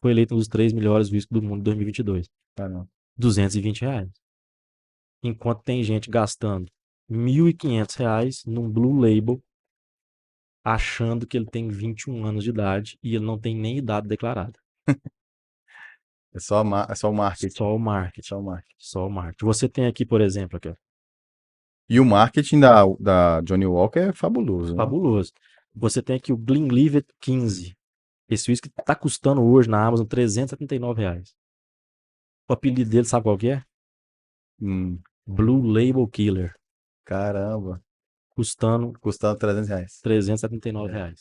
Foi eleito um dos 3 melhores whiskies do mundo em 2022. Tá, não. R$ 220. Enquanto tem gente gastando R$ 1.500 num Blue Label, achando que ele tem 21 anos de idade e ele não tem nem idade declarada. É só, é só o marketing. Só o marketing. Só o marketing. Só o marketing. Você tem aqui, por exemplo, aqui, ó, E o marketing da Johnny Walker é fabuloso, né? fabuloso. Você tem aqui o Glenlivet 15. Esse uísque tá custando hoje na Amazon R$ 379. O apelido dele, sabe qual que é? Blue Label Killer. Caramba. Custando Custando R$300. R$ 379.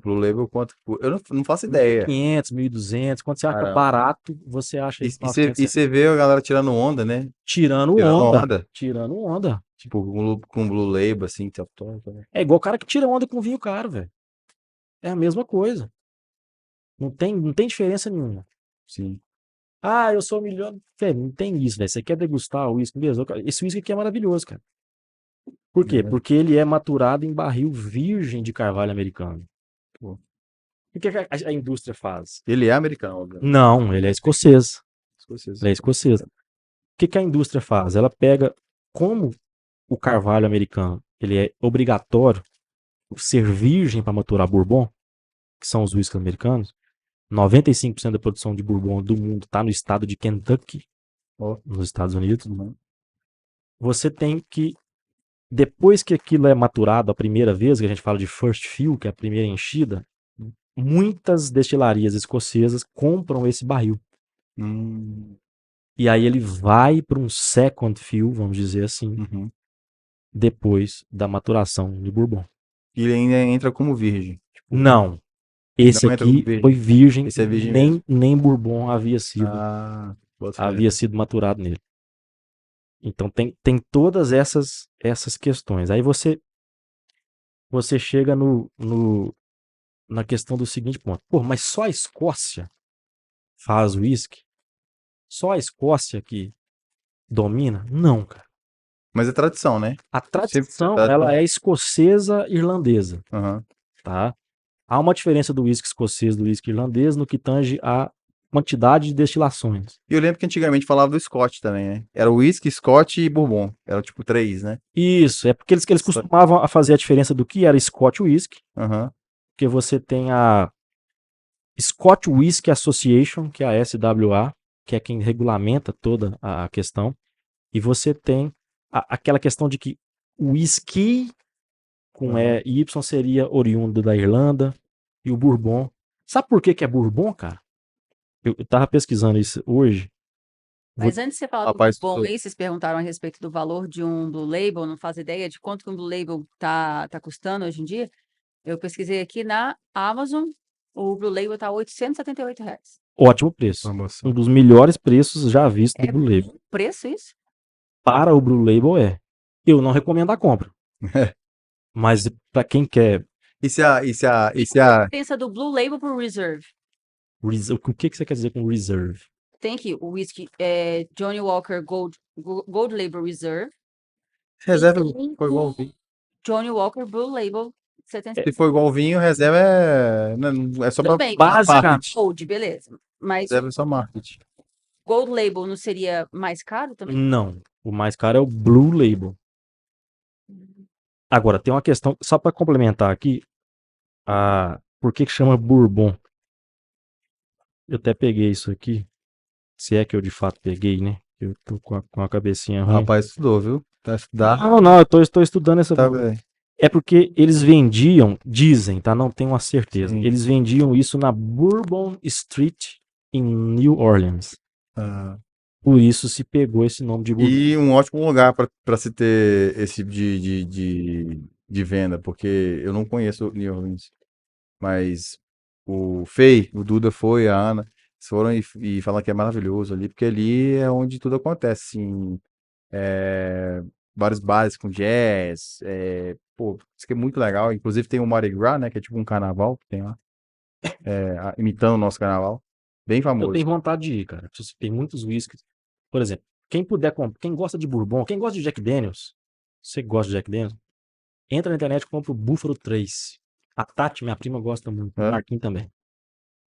Blue Label quanto? Eu não faço ideia. 1.500, 1.200. Quando você acha Caramba. barato, você acha E isso 900. você vê a galera tirando onda, né? Tirando Tirando onda. onda. Tirando onda. Tipo, com Blue Label, assim, né? É igual o cara que tira onda com vinho caro, velho. É a mesma coisa. Não tem diferença nenhuma. Sim. Ah, eu sou milionário. Velho, não tem isso, velho. Você quer degustar o uísque mesmo? Esse uísque aqui é maravilhoso, cara. Por quê? É. Porque ele é maturado em barril virgem de carvalho americano. Pô. O que a indústria faz? Ele é americano, obviamente. Não, ele é escocês. Escocês. Ele é escocês. O que a indústria faz? Ela pega, como o carvalho americano ele é obrigatório ser virgem para maturar bourbon, que são os whiskies americanos, 95% da produção de bourbon do mundo está no estado de Kentucky, nos Estados Unidos. Você tem que, depois que aquilo é maturado a primeira vez, que a gente fala de first fill, que é a primeira enchida, muitas destilarias escocesas compram esse barril. E aí ele vai para um second fill, vamos dizer assim, depois da maturação de bourbon. E ele ainda entra como virgem. Tipo, Não. Esse não entra como aqui virgem. foi virgem, Esse é virgem mesmo. nem bourbon havia sido bota fé. havia sido maturado nele. Então tem todas essas questões. Aí você chega na questão do seguinte ponto. Pô, mas só a Escócia faz uísque? Só a Escócia que domina? Não, cara. Mas é tradição, né? A tradição, Sempre- ela é escocesa irlandesa, Aham. tá? Há uma diferença do uísque escocês do uísque irlandês no que tange a quantidade de destilações. E eu lembro que antigamente falava do Scott também, né? Era whisky, Scott e Bourbon. Era tipo 3, né? Isso, é porque eles Só- costumavam a fazer a diferença do que era Scotch Whisky, Aham. porque você tem a Scotch Whisky Association, que é a SWA, que é quem regulamenta toda a questão, e você tem aquela questão de que o whisky com Y seria oriundo da Irlanda, e o Bourbon. Sabe por que é Bourbon, cara? Eu tava pesquisando isso hoje. Mas antes de você falar do Rapaz, Bourbon aí, vocês perguntaram a respeito do valor de um Blue Label, não faz ideia de quanto que um Blue Label tá custando hoje em dia? Eu pesquisei aqui na Amazon, o Blue Label tá R$878. Ótimo preço. promoção. Um dos melhores preços já vistos do Blue Label. Bom preço isso? Para o Blue Label é. Eu não recomendo a compra. Mas para quem quer. E se a Pensa do Blue Label pro Reserve. O que você quer dizer com reserve? Tem aqui o whisky Johnny Walker Gold Label Reserve. reserva E foi igual o ao vinho. Johnny Walker Blue Label 70. Se for igual ao vinho, reserva é só Tudo pra bem, Básica. marketing. Gold, beleza. Mas Reserva é só marketing. Gold Label não seria mais caro também? Não. O mais caro é o Blue Label. Agora, tem uma questão, só para complementar aqui, por que chama Bourbon? Eu até peguei isso aqui, se é que eu de fato peguei, né? Eu tô com a cabecinha O ruim. rapaz estudou, viu? Tá estudar. Não, eu estou estudando essa. Tá, velho. É porque eles vendiam, dizem, tá? Não tenho uma certeza. Sim. Eles vendiam isso na Bourbon Street em New Orleans. Ah. Por isso se pegou esse nome de Bourbon. E um ótimo lugar para se ter esse tipo de venda, porque eu não conheço New Orleans. Mas o Fei, o Duda foi, a Ana, eles foram e falaram que é maravilhoso ali, porque ali é onde tudo acontece, assim, vários bares com jazz, pô, isso que é muito legal. Inclusive tem o Mardi Gras, né, que é tipo um carnaval que tem lá, imitando o nosso carnaval, bem Eu famoso. tenho vontade de ir, cara. Tem muitos whiskies. Por exemplo, quem puder comprar, quem gosta de Bourbon, quem gosta de Jack Daniels, você gosta de Jack Daniels, entra na internet e compra o Buffalo 3. A Tati, minha prima, gosta muito. O Marquinhos também.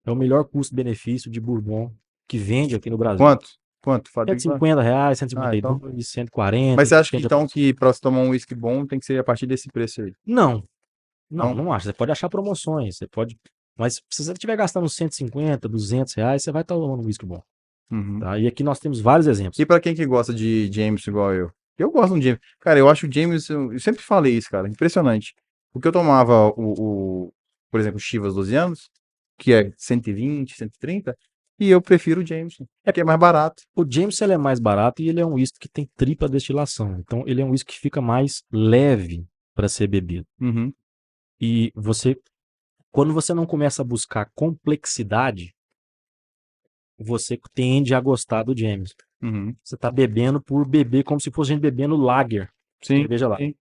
É o melhor custo-benefício de Bourbon que vende aqui no Brasil. Quanto? Fábio? R$150, 152, então. 140. Mas você acha que 180. então que para você tomar um whisky bom tem que ser a partir desse preço aí? Não acho. Você pode achar promoções, você pode. Mas se você estiver gastando uns 150, R$200, você vai estar tomando um whisky bom. Uhum. Tá? E aqui nós temos vários exemplos. E pra quem que gosta de James igual eu gosto de James. Cara, eu acho o James, eu sempre falei isso, cara, impressionante. Porque eu tomava por exemplo, o Chivas 12 anos, que é 120, 130, e eu prefiro o Jameson, que é mais barato. O Jameson ele é mais barato e ele é um uísque que tem tripla destilação. Então ele é um uísque que fica mais leve para ser bebido. Uhum. E quando você não começa a buscar complexidade, você tende a gostar do Jameson. Uhum. Você tá bebendo por beber como se fosse a gente bebendo lager. Sim, Cerveja lá. sim.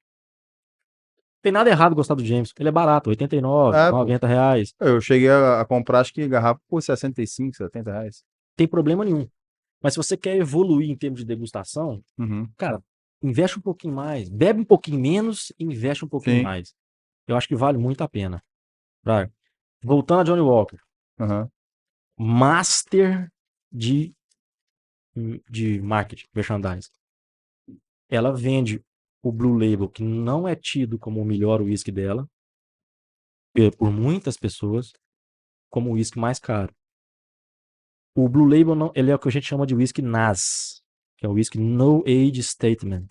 Tem nada errado gostar do Jameson. Ele é barato, 89, É, pô. 90 reais. Eu cheguei a comprar, acho que garrafa por 65, 70 reais. Tem problema nenhum. Mas se você quer evoluir em termos de degustação, Uhum. cara, investe um pouquinho mais. Bebe um pouquinho menos e investe um pouquinho Sim. mais. Eu acho que vale muito a pena. Praga. Voltando a Johnny Walker. Uhum. Master de marketing, merchandising. Ela vende o Blue Label, que não é tido como o melhor whisky dela, por muitas pessoas, como o whisky mais caro. O Blue Label não, ele é o que a gente chama de whisky NAS, que é o whisky No Age Statement.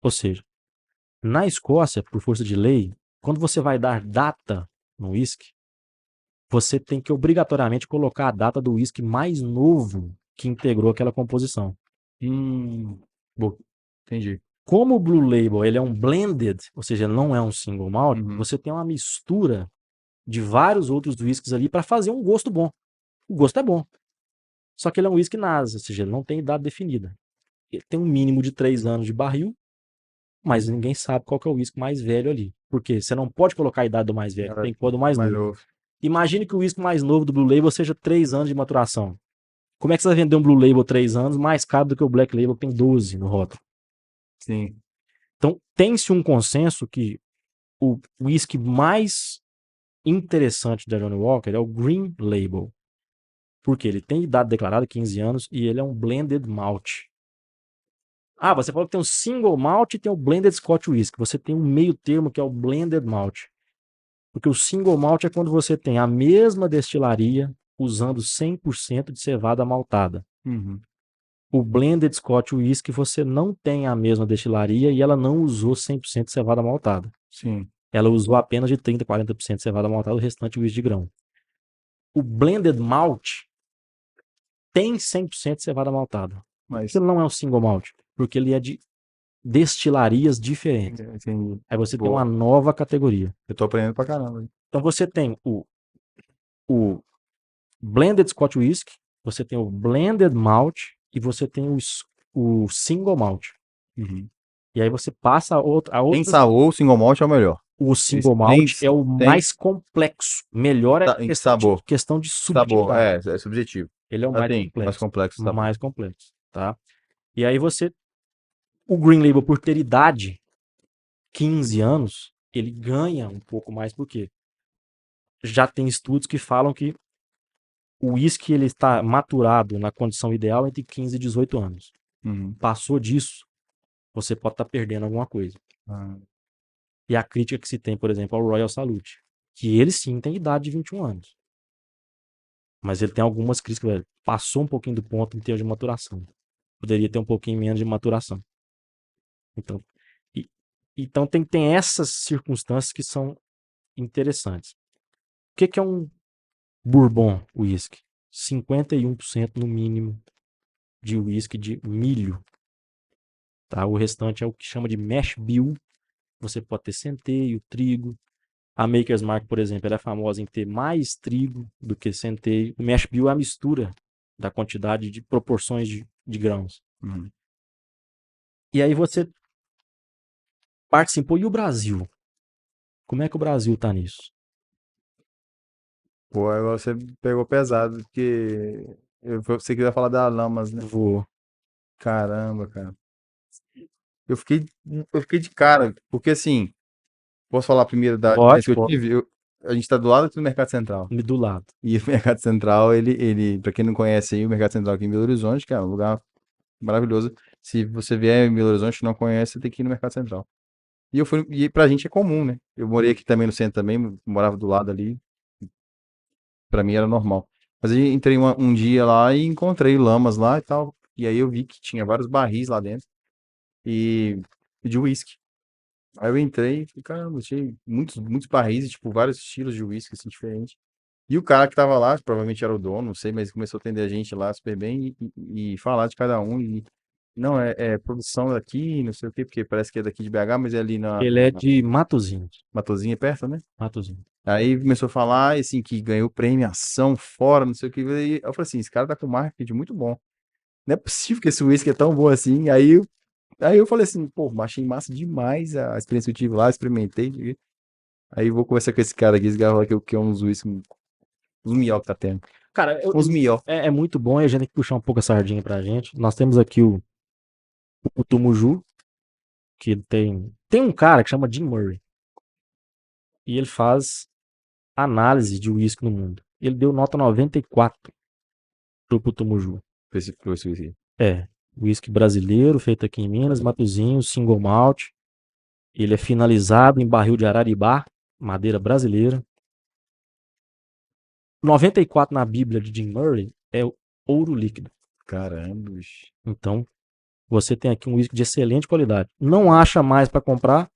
Ou seja, na Escócia, por força de lei, quando você vai dar data no whisky, você tem que obrigatoriamente colocar a data do whisky mais novo que integrou aquela composição. Boa. Entendi. Como o Blue Label ele é um blended, ou seja, ele não é um single malt, Uhum. você tem uma mistura de vários outros whiskies ali para fazer um gosto bom. O gosto é bom. Só que ele é um whisky NAS, ou seja, ele não tem idade definida. Ele tem um mínimo de 3 anos de barril, mas ninguém sabe qual que é o whisky mais velho ali. Porque você não pode colocar a idade do mais velho, tem que pôr do mais Mais novo. novo. Imagine que o whisky mais novo do Blue Label seja 3 anos de maturação. Como é que você vai vender um Blue Label 3 anos mais caro do que o Black Label que tem 12 no rótulo? Sim. Então, tem-se um consenso que o whisky mais interessante da Johnny Walker é o Green Label. Porque ele tem idade declarada, 15 anos, e ele é um blended malt. Ah, você falou que tem um single malt e tem o blended Scotch whisky. Você tem um meio termo que é o blended malt. Porque o single malt é quando você tem a mesma destilaria usando 100% de cevada maltada. Uhum. O blended Scotch whisky você não tem a mesma destilaria e ela não usou 100% de cevada maltada. Sim. Ela usou apenas de 30, 40% de cevada maltada, o restante whisky de grão. O blended malt tem 100% de cevada maltada. Mas Ele não é um single malt, porque ele é de destilarias diferentes. entendi. Aí você tem Boa. uma nova categoria. Eu tô aprendendo pra caramba. Então você tem o blended Scotch whisky, você tem o blended malt e você tem o single malt. Uhum. E aí você passa a outra. Em sabor, o single malt é o melhor. O single Tem- malt tem- é o mais complexo. Melhor é Em questão sabor. questão de Sabor, subjetividade. é subjetivo. Ele é o Ah, mais tem, mais complexo. complexo, sabor. Mais complexo, tá? E aí o Green Label, por ter idade, 15 anos, ele ganha um pouco mais, porque já tem estudos que falam que o uísque ele está maturado na condição ideal entre 15 e 18 anos. Uhum. Passou disso, você pode estar perdendo alguma coisa. Ah, E a crítica que se tem, por exemplo, ao Royal Salute, que ele sim tem idade de 21 anos. Mas ele tem algumas críticas, velho. Passou um pouquinho do ponto em termos de maturação. Poderia ter um pouquinho menos de maturação. Então tem essas circunstâncias que são interessantes. O que é um bourbon whisky? 51% no mínimo de whisky de milho. Tá? O restante é o que chama de mash bill. Você pode ter centeio, trigo. A Maker's Mark, por exemplo, ela é famosa em ter mais trigo do que centeio. O mash bill é a mistura da quantidade de proporções de grãos. uhum. E aí você participou. E o Brasil? Como é que o Brasil tá nisso? Pô, agora você pegou pesado, porque você queria falar da Lamas, né? Vou. Caramba, cara. Eu fiquei, eu fiquei de cara, porque assim, posso falar primeiro da experiência que eu tive? A gente tá do lado aqui do Mercado Central. Do lado. E o Mercado Central, para quem não conhece aí, o Mercado Central aqui em Belo Horizonte, que é um lugar maravilhoso. Se você vier em Belo Horizonte e não conhece, você tem que ir no Mercado Central. E pra gente é comum, né? Eu morei aqui também no centro também, morava do lado ali. Pra mim era normal. Mas aí entrei um dia lá e encontrei lamas lá e tal. E aí eu vi que tinha vários barris lá dentro. E de uísque. Aí eu entrei e falei, caramba, tinha muitos barris, e, tipo, vários estilos de uísque, assim, diferentes. E o cara que tava lá, provavelmente era o dono, não sei, mas começou a atender a gente lá super bem e falar de cada um. E, não, é produção daqui, não sei o quê, porque parece que é daqui de BH, mas é ali Ele é de Matozinhos. Matozinha perto, né? Matozinhos. Aí começou a falar, assim, que ganhou premiação fora, não sei o que. E eu falei assim, esse cara tá com marketing muito bom. Não é possível que esse uísque é tão bom assim. Aí eu falei assim, pô, achei massa demais a experiência que eu tive lá, experimentei. Aí eu vou conversar com esse cara aqui, esse cara falou que é uns uísques, uns mió que tá tendo. Cara, Uns mió. é muito bom e a gente tem que puxar um pouco a sardinha pra gente. Nós temos aqui o Tumuju, que tem um cara que chama Jim Murray. E ele faz análise de uísque no mundo. Ele deu nota 94 pro Tumuju. Pra esse uísque. É, uísque brasileiro, feito aqui em Minas, Matozinho, single malt. Ele é finalizado em barril de Araribá, madeira brasileira. 94 na Bíblia de Jim Murray é ouro líquido. Caramba, bicho. Então, você tem aqui um uísque de excelente qualidade. Não acha mais para comprar,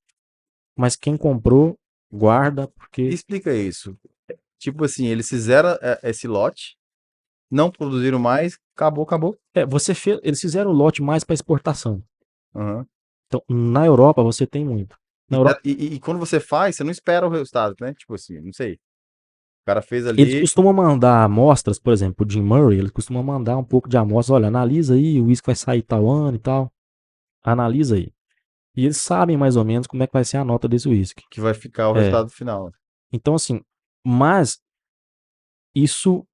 mas quem comprou, guarda, porque Explica isso. Tipo assim, eles fizeram esse lote, não produziram mais, acabou. eles fizeram o lote mais para exportação. Aham. Então, na Europa você tem muito. Na Europa, E quando você faz, você não espera o resultado, né? Tipo assim, não sei. O cara fez eles ali. costumam mandar amostras, por exemplo, o Jim Murray, ele costuma mandar um pouco de amostras, olha, analisa aí, o uísque vai sair tal ano e tal. Analisa aí. E eles sabem mais ou menos como é que vai ser a nota desse uísque. Que vai ficar o É. resultado final. Então, assim, mas isso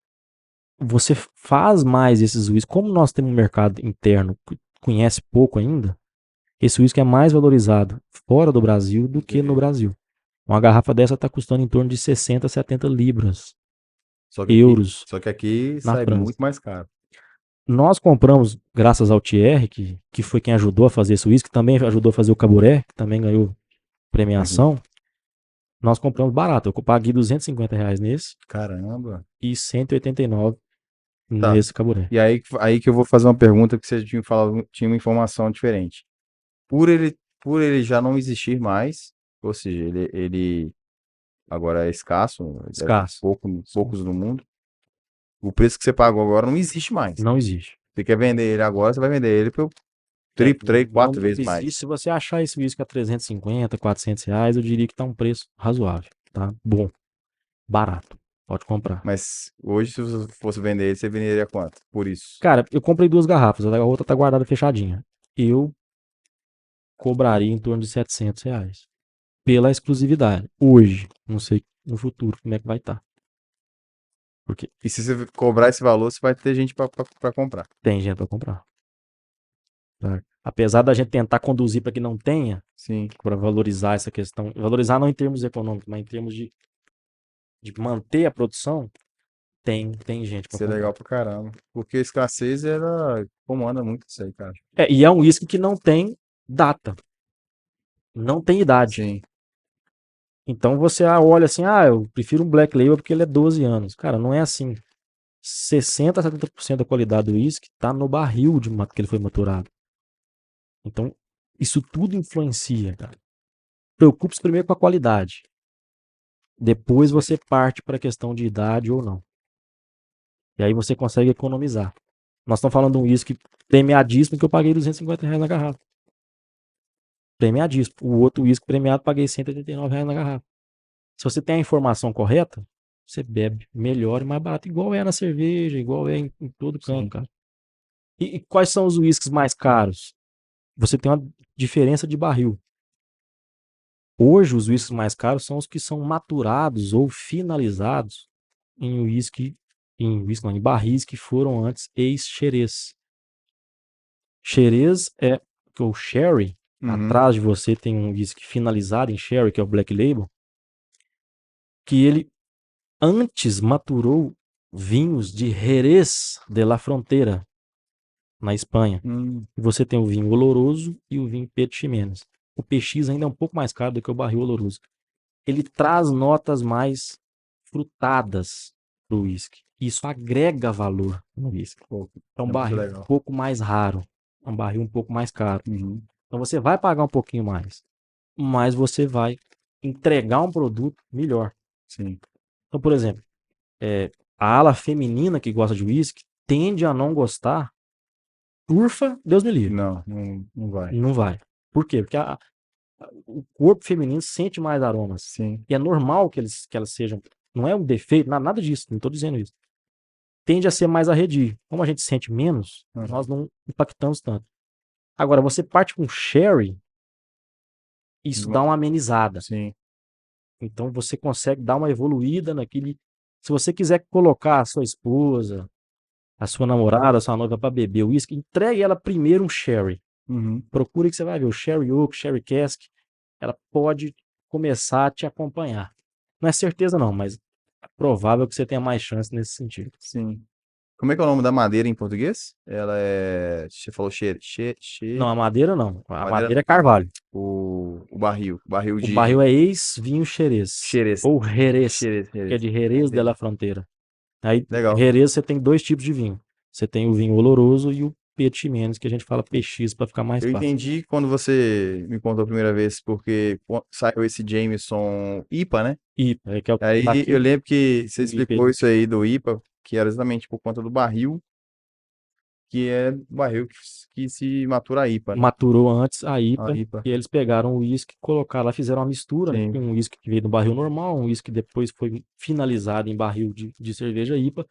você faz mais esses uísques. Como nós temos um mercado interno que conhece pouco ainda, esse uísque é mais valorizado fora do Brasil do que no Brasil. Uma garrafa dessa está custando em torno de 60, 70 libras, euros Só que aqui na sai França. muito mais caro. Nós compramos, graças ao Thierry, que foi quem ajudou a fazer esse uísque, também ajudou a fazer o Caburé, que também ganhou premiação. Nós compramos barato. Eu paguei R$ 250 nesse Caramba. e 189 Tá. nesse Caburé. E aí que eu vou fazer uma pergunta que você tinha falado, tinha uma informação diferente. Por ele já não existir mais, ou seja, ele agora é escasso, deve ter Escasso. poucos no mundo. O preço que você pagou agora não existe mais. Não existe. Você quer vender ele agora, você vai vender ele por triplo, três, Não 4 vezes existe. mais. Se você achar esse uísque a 350, R$ 400, eu diria que tá um preço razoável, tá? Bom, barato. Pode comprar. Mas hoje, se você fosse vender ele, você venderia quanto? Por isso. Cara, eu comprei 2 garrafas, a outra tá guardada fechadinha. Eu cobraria em torno de R$ 700 pela exclusividade. Hoje, não sei no futuro como é que vai estar. Porque E se você cobrar esse valor, você vai ter gente pra comprar. tem gente pra comprar. Tá? Apesar da gente tentar conduzir para que não tenha, Sim. para valorizar essa questão, valorizar não em termos econômicos, mas em termos de manter a produção, tem gente para Isso é comprar. legal pra caramba. Porque a escassez era comanda muito isso aí, cara. E é um uísque que não tem data, não tem idade. Sim. Então você olha assim, eu prefiro um Black Label porque ele é 12 anos. Cara, não é assim. 60 a 70% da qualidade do uísque tá no barril que ele foi maturado. Então, isso tudo influencia, cara. Preocupe-se primeiro com a qualidade. Depois você parte para a questão de idade ou não. E aí você consegue economizar. Nós estamos falando de um uísque premiadíssimo que eu paguei R$ 250 na garrafa. Premiadíssimo. O outro uísque premiado paguei R$ 189 na garrafa. Se você tem a informação correta, você bebe melhor e mais barato. Igual é na cerveja, igual é em todo canto, Sim. cara. E quais são os uísques mais caros? Você tem uma diferença de barril. Hoje, os uísques mais caros são os que são maturados ou finalizados em em barris que foram antes ex-xerez. Xerez é o sherry. Uhum. Atrás de você tem um uísque finalizado em sherry, que é o Black Label, que ele antes maturou vinhos de Jerez de la Frontera, na Espanha. E você tem o vinho oloroso e o vinho Pedro Ximénez. O PX ainda é um pouco mais caro do que o barril oloroso. Ele traz notas mais frutadas pro uísque. Isso agrega valor no whisky. Pô, É um muito barril legal. um pouco mais raro. É um barril um pouco mais caro. Uhum. Então você vai pagar um pouquinho mais. Mas você vai entregar um produto melhor. Sim. Então, por exemplo, a ala feminina que gosta de whisky tende a não gostar. Turfa, Deus me livre. Não vai. Não vai. Por quê? Porque o corpo feminino sente mais aromas. Sim. E é normal que elas sejam. Não é um defeito, nada disso. Não estou dizendo isso. Tende a ser mais arredio. Como a gente sente menos, Uhum. nós não impactamos tanto. Agora, você parte com sherry, isso dá uma amenizada. Sim. Então você consegue dar uma evoluída naquele. Se você quiser colocar a sua esposa, a sua namorada, a sua noiva para beber o uísque, entregue ela primeiro um sherry. Uhum. Procure que você vai ver o sherry oak, sherry cask, ela pode começar a te acompanhar. Não é certeza não, mas é provável que você tenha mais chance nesse sentido. Sim. Como é que é o nome da madeira em português? Ela é. Você falou Não, a madeira não. A Madeira- madeira é carvalho. o barril. Barril O de. barril é ex-vinho Xerez. Xerez. Ou Jerez, Xerez, que é de Jerez de la Fronteira. Aí, Legal. Jerez, você tem dois tipos de vinho. Você tem o vinho oloroso e o Petit Ximénez, que a gente fala PX para ficar mais Eu fácil. entendi quando você me contou a primeira vez, porque saiu esse Jameson IPA, né? IPA, que é o Aí daqui, eu lembro que você o explicou IPA. isso aí do IPA, que era exatamente por conta do barril, que é o barril que se matura a IPA, né? Maturou antes a A IPA, IPA. e eles pegaram o uísque, colocaram lá, fizeram uma mistura, né? Sim. Um uísque que veio do barril normal, um uísque que depois foi finalizado em barril de cerveja IPA.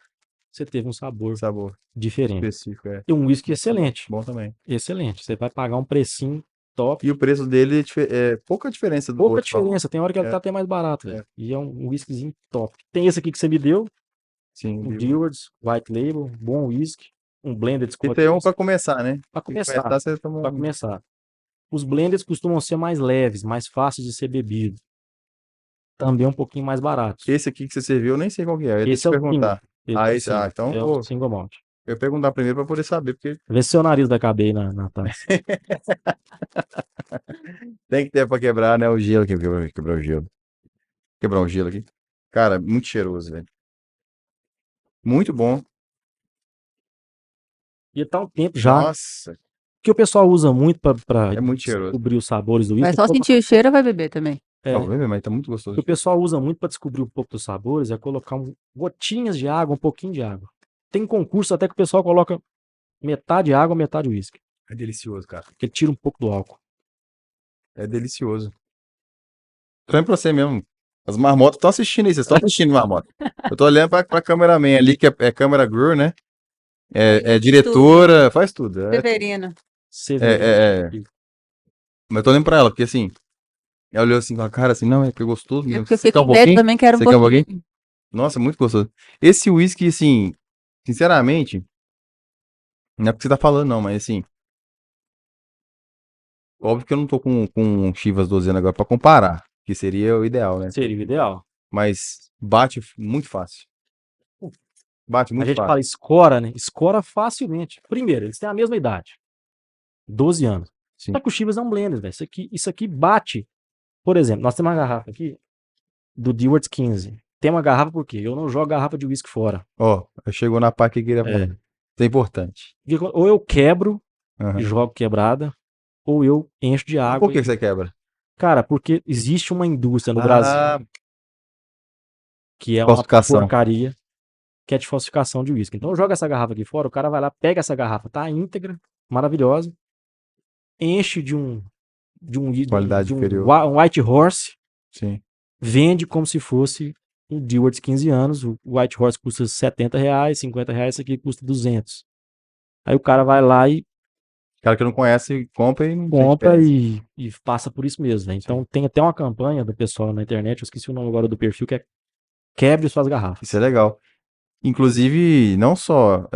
Você teve um sabor Sabor diferente. específico, é. E um uísque excelente. Bom também. Excelente. Você vai pagar um precinho top. E o preço dele é pouca diferença do Pouca outro. diferença, tem hora que ele É. tá até mais barato, É. velho. E é um whiskyzinho top. Tem esse aqui que você me deu, Sim. o Dewar's White Label, bom whisky, um blended Esse Scotch é um whisky. pra começar, né? Pra Pra começar, começar, você toma pra começar. Os blendeds costumam ser mais leves, mais fáceis de ser bebido. Também um pouquinho mais baratos. Esse aqui que você serviu, eu nem sei qual que é. Eu ia Esse te é o perguntar. single. Ah, Esse esse, é o single. então, É pô, o single malt. eu ia perguntar primeiro pra poder saber, porque Vê se seu nariz vai caber aí na taça. tem que ter pra quebrar, né? O gelo aqui, quebrar o gelo. Quebrar o gelo aqui. Cara, muito cheiroso, velho. Muito bom. E tá um tempo já. Nossa, Que o pessoal usa muito pra é muito cheiroso. descobrir os sabores do Vai whisky. só sentir o cheiro ou vai beber também? É, Ó, mas tá muito o que gostoso. o pessoal usa muito para descobrir um pouco dos sabores é colocar gotinhas de água, um pouquinho de água. Tem concurso até que o pessoal coloca metade água, metade uísque. É delicioso, cara. Que tira um pouco do álcool. É delicioso. Tô indo pra você mesmo. As marmotas estão assistindo aí, vocês estão assistindo, marmota. Eu tô olhando pra cameraman ali, que é câmera girl, né? É diretora, faz tudo. Severino. Mas eu tô olhando pra ela, porque assim, ela olhou assim com a cara assim, não, é que é gostoso É mesmo. porque eu Você fiquei quer um com medo pouquinho? também, quero um Você quer um pouquinho. pouquinho? Nossa, muito gostoso. Esse whisky, assim, sinceramente, não é porque você tá falando, não, mas assim, óbvio que eu não tô com Chivas 12 anos agora pra comparar, que seria o ideal, né? Seria o ideal. Mas bate muito fácil. Bate A muito gente fácil. fala escora, né? Escora facilmente. Primeiro, eles têm a mesma idade. 12 anos. Sim. Só que o Chivas é um blender, velho. Isso aqui bate. Por exemplo, nós temos uma garrafa aqui do Dewar's 15. Tem uma garrafa por quê? Eu não jogo garrafa de uísque fora. Ó, chegou na parte que eu queria falar. Isso é importante. Ou eu quebro Aham. e jogo quebrada, ou eu encho de água. Por que você quebra? Cara, porque existe uma indústria no Brasil que é uma Falsificação. porcaria, que é de falsificação de uísque. Então eu jogo essa garrafa aqui fora, o cara vai lá, pega essa garrafa, tá íntegra, maravilhosa, enche de um Qualidade inferior. um White Horse, Sim. vende como se fosse um Dewar's 15 anos. O White Horse custa R$70, R$50, isso aqui custa 200. Aí o cara vai lá e Cara que não conhece, compra e não tem compra diferença. e passa por isso mesmo, né? Então tem até uma campanha do pessoal na internet, eu esqueci o nome agora do perfil, que é quebre suas garrafas. Isso é legal. Inclusive, não só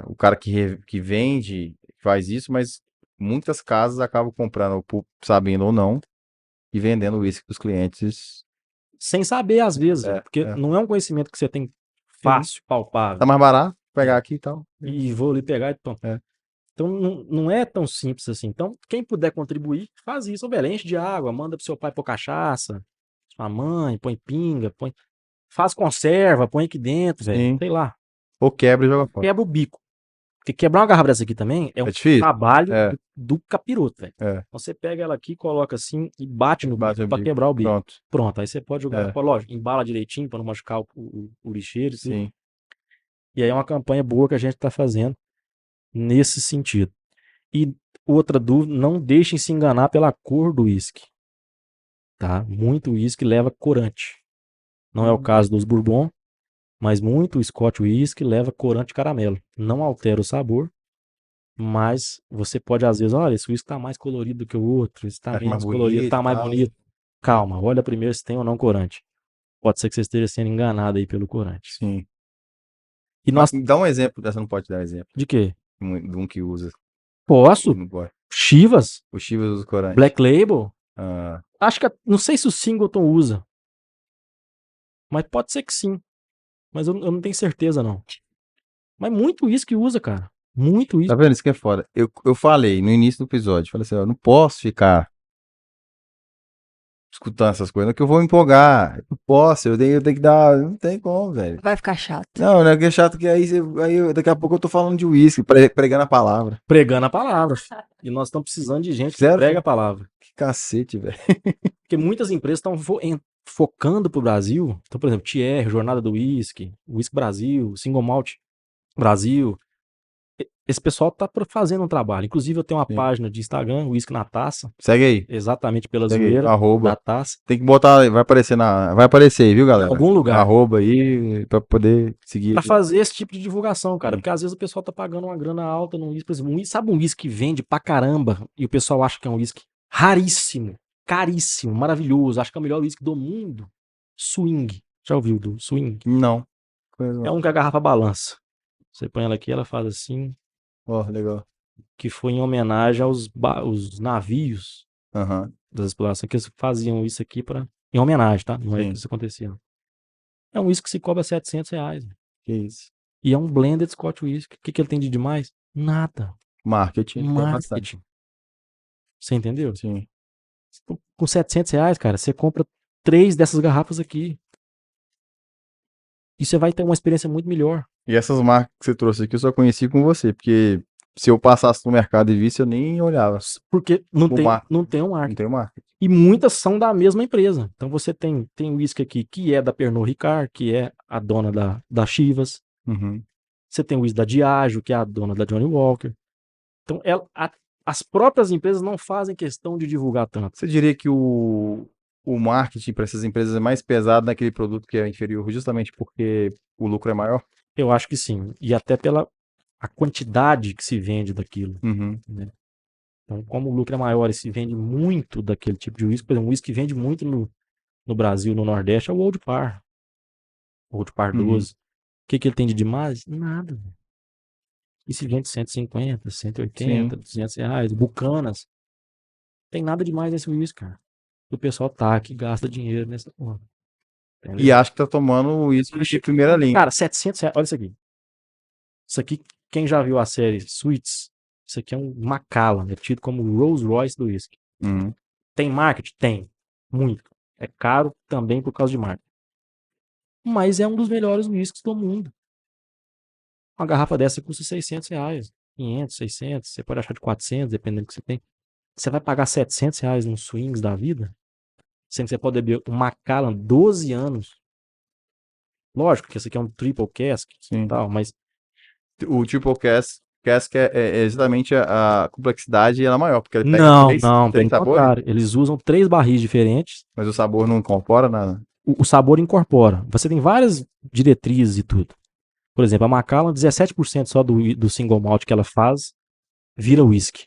o cara que vende faz isso, mas muitas casas acabam comprando, sabendo ou não, e vendendo o uísque para os clientes. Sem saber, às vezes, porque é. não é um conhecimento que você tem fácil, palpável. Tá mais barato, pegar aqui e tal. E vou ali pegar e pronto. Então não é tão simples assim. Então, quem puder contribuir, faz isso. Velho, enche de água, manda pro seu pai pôr cachaça, sua mãe, põe pinga, faz conserva, põe aqui dentro, velho. Sim. Sei lá. Ou quebra e joga fora. quebra o bico. Porque quebrar uma garrafa dessa aqui também é um É difícil? trabalho É. do capiroto, velho. É. Você pega ela aqui, coloca assim e bate no Bate bico no pra bico. quebrar o bico. Pronto. Pronto, aí você pode jogar. É. Lógico, embala direitinho pra não machucar o lixeiro. Tudo. Sim. E aí é uma campanha boa que a gente tá fazendo nesse sentido. E outra dúvida, não deixem se enganar pela cor do uísque. Tá? Muito uísque leva corante. Não é o caso dos Bourbon, mas muito Scotch whisky leva corante caramelo. Não altera o sabor, mas você pode às vezes, olha, esse whisky tá mais colorido do que o outro, esse tá Tá mais menos colorido, tá bonito, mais tal. bonito. Calma, olha primeiro se tem ou não corante. Pode ser que você esteja sendo enganado aí pelo corante. Sim. E nós, Mas dá um exemplo. Você não pode dar um exemplo de quê? de um que usa. Posso? Não pode. Chivas? O Chivas usa corante. Black Label? Ah, Acho que, não sei se o Singleton usa. Mas pode ser que sim. Mas eu não tenho certeza não. Mas muito uísque usa, cara. Muito uísque. tá vendo? Isso que é foda. Eu falei no início do episódio, falei assim, ó, eu não posso ficar escutando essas coisas, não, que eu vou me empolgar. Eu não posso, eu tenho que dar. Não tem como, velho. Vai ficar chato. Não, né? Que é chato que daqui a pouco eu tô falando de uísque, pregando a palavra. Pregando a palavra. E nós estamos precisando de gente que Sério? prega a palavra. Que cacete, velho. Porque muitas empresas estão focando pro Brasil. Então, por exemplo, TR, Jornada do Whisky, Whisky Brasil, Single Malt Brasil. Esse pessoal tá fazendo um trabalho. Inclusive, eu tenho uma Sim. página de Instagram, Whisky na Taça, Segue aí. exatamente pela Segue aí. zoeira Arroba. da taça. Tem que botar, vai aparecer aí, viu, galera? Em algum lugar. Arroba aí, pra poder seguir. Pra fazer esse tipo de divulgação, cara. Sim. Porque às vezes o pessoal tá pagando uma grana alta num whisky. Por exemplo, sabe um whisky que vende pra caramba e o pessoal acha que é um whisky raríssimo, caríssimo, maravilhoso, acha que é o melhor whisky do mundo? Swing. Já ouviu do Swing? Não. É um que a garrafa balança. Você põe ela aqui, ela faz assim, Ó, legal. que foi em homenagem aos os navios Aham. das explorações que eles faziam isso aqui em homenagem, tá? Não é Sim. que isso acontecia. Não. É um whisky que se cobra R$700. Que isso. E é um blended Scotch whisky. O que ele tem de demais? Nada. Marketing. tem bastante. Marketing. Você entendeu? Sim. Com R$700, cara, você compra 3 dessas garrafas aqui. E você vai ter uma experiência muito melhor. E essas marcas que você trouxe aqui eu só conheci com você, porque se eu passasse no mercado e visse, eu nem olhava. Porque não tem um Não marketing. tem marketing. E muitas são da mesma empresa. Então você tem whisky aqui que é da Pernod Ricard, que é a dona da Chivas. Uhum. Você tem o whisky da Diageo, que é a dona da Johnny Walker. Então as próprias empresas não fazem questão de divulgar tanto. Você diria que o marketing para essas empresas é mais pesado naquele produto que é inferior, justamente porque o lucro é maior? Eu acho que sim. E até pela a quantidade que se vende daquilo. Uhum. Né? Então, como o lucro é maior e se vende muito daquele tipo de whisky, por exemplo, o whisky que vende muito no Brasil, no Nordeste, é o Old Par. Old Par 12. O que ele tem de demais? Nada. E se vende 150, 180, Sim. R$200. Bucanas. Tem nada demais nesse whisky, cara. O pessoal tá aqui, gasta dinheiro nessa porra. Entendeu? E acho que tá tomando isso de primeira linha. Cara, R$700. Olha isso aqui. Isso aqui, quem já viu a série Suits, isso aqui é um Macallan, é tido como o Rolls Royce do whisky. Uhum. Tem marketing? Tem. Muito. É caro também por causa de marketing. Mas é um dos melhores whiskies do mundo. Uma garrafa dessa custa R$600. 500, 600. Você pode achar de 400, dependendo do que você tem. Você vai pagar R$700 num swings da vida? Sendo que você pode beber um Macallan 12 anos. Lógico que esse aqui é um triple cask Sim. e tal, mas O Triple Cask é exatamente a complexidade ela é maior, porque ele pega não, três pelo sabores, contrário. Eles usam 3 barris diferentes. mas o sabor não incorpora nada. O sabor incorpora. Você tem várias diretrizes e tudo. Por exemplo, a Macallan, 17% só do single malt que ela faz vira whisky.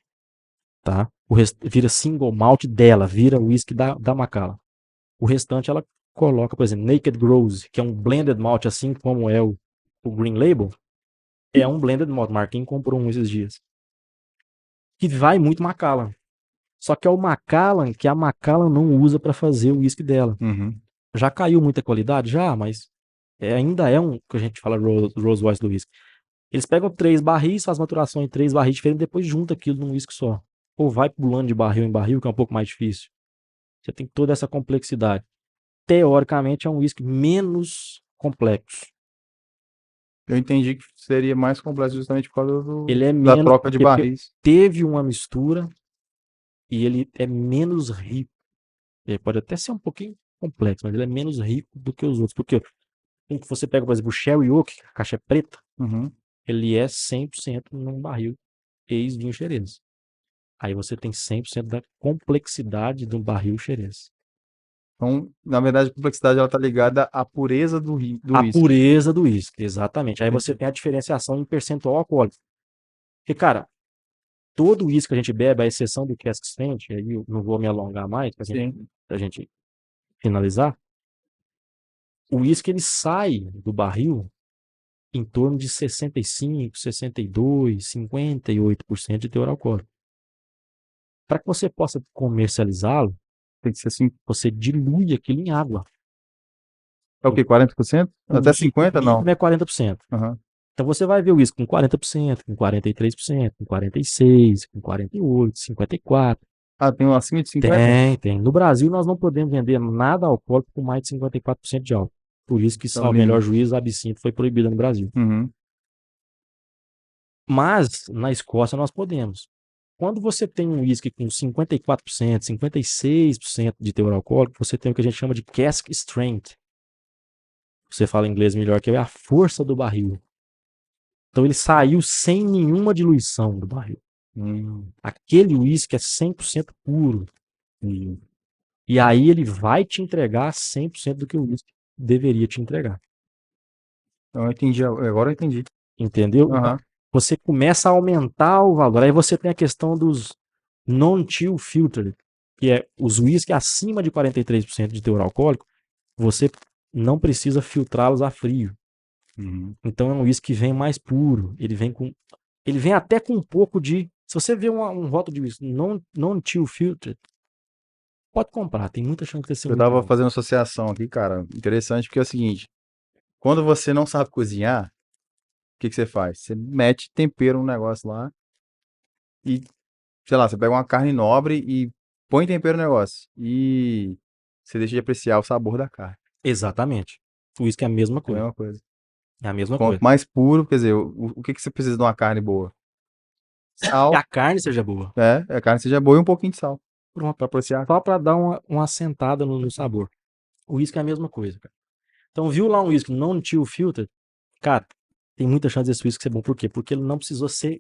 Tá? O resto vira single malt dela, vira whisky da Macallan. O restante ela coloca, por exemplo, Naked Rose, que é um blended malt, assim como é o Green Label. É um blended malt. Marquinhos comprou um esses dias. Que vai muito Macallan. Só que é o Macallan que a Macallan não usa para fazer o whisky dela. Uhum. Já caiu muita qualidade? Já, mas ainda é um que a gente fala Rolls Royce do whisky. Eles pegam 3 barris, fazem maturação em 3 barris diferentes, depois junta aquilo num whisky só. Ou vai pulando de barril em barril, que é um pouco mais difícil. Você tem toda essa complexidade. Teoricamente é um whisky menos complexo. Eu entendi que seria mais complexo justamente por causa Ele é da menos, troca de porque barris. teve uma mistura e ele é menos rico. Ele pode até ser um pouquinho complexo, mas ele é menos rico do que os outros. Porque você pega, por exemplo, o Sherry Oak, a caixa é preta, Uhum. ele é 100% num barril ex-vinho Xerez. Aí você tem 100% da complexidade do barril Xerez. Então, na verdade, a complexidade ela tá ligada à pureza do A uísque. pureza do uísque, exatamente. Aí você Entendi. tem a diferenciação em percentual alcoólico. Porque, cara, todo uísque que a gente bebe, à exceção do Cask Strength, aí eu não vou me alongar mais, Sim. pra gente finalizar, o uísque ele sai do barril em torno de 65, 62, 58% de teor alcoólico. Para que você possa comercializá-lo, Tem que ser assim. você dilui aquilo em água. É o quê? 40%? Até 50%? O Não. mínimo é 40%. Aham. Então você vai ver o uísque com 40%, com 43%, com 46%, com 48%, 54%. Ah, tem um acima de 50%? Tem. No Brasil nós não podemos vender nada alcoólico com mais de 54% de álcool. Por isso que, Então, ao melhor limite. juízo, a absinto foi proibida no Brasil. Uhum. Mas na Escócia nós podemos. Quando você tem um uísque com 54%, 56% de teor alcoólico, você tem o que a gente chama de cask strength. Você fala inglês melhor que eu, é a força do barril. Então ele saiu sem nenhuma diluição do barril. Aquele uísque é 100% puro. E aí ele vai te entregar 100% do que o uísque deveria te entregar. Então, eu entendi. Agora eu entendi. Entendeu? Então, Aham. você começa a aumentar o valor. Aí você tem a questão dos non-chill filtered, que é os uísques acima de 43% de teor alcoólico, você não precisa filtrá-los a frio. Uhum. Então é um uísque que vem mais puro. Ele vem até com um pouco de. Se você vê um rótulo de uísque non-chill filtered, pode comprar. Tem muita chance de ser Eu muito tava bom. fazendo associação aqui, cara. Interessante, porque é o seguinte: quando você não sabe cozinhar, o que que você faz? Você mete tempero no negócio lá e, sei lá, você pega uma carne nobre e põe tempero no negócio. E você deixa de apreciar o sabor da carne. Exatamente. O uísque é a mesma É a coisa. mesma coisa. É a mesma Quanto coisa. mais puro, quer dizer, o que que você precisa de uma carne boa? Que Sal, a carne seja boa. né? A carne seja boa e um pouquinho de sal. Pronto. Pra apreciar. Só para dar uma assentada no sabor. O uísque é a mesma coisa, cara. Então, viu lá um uísque non-chill filter? Cara, tem muita chance desse uísque ser bom. Por quê? Porque ele não precisou ser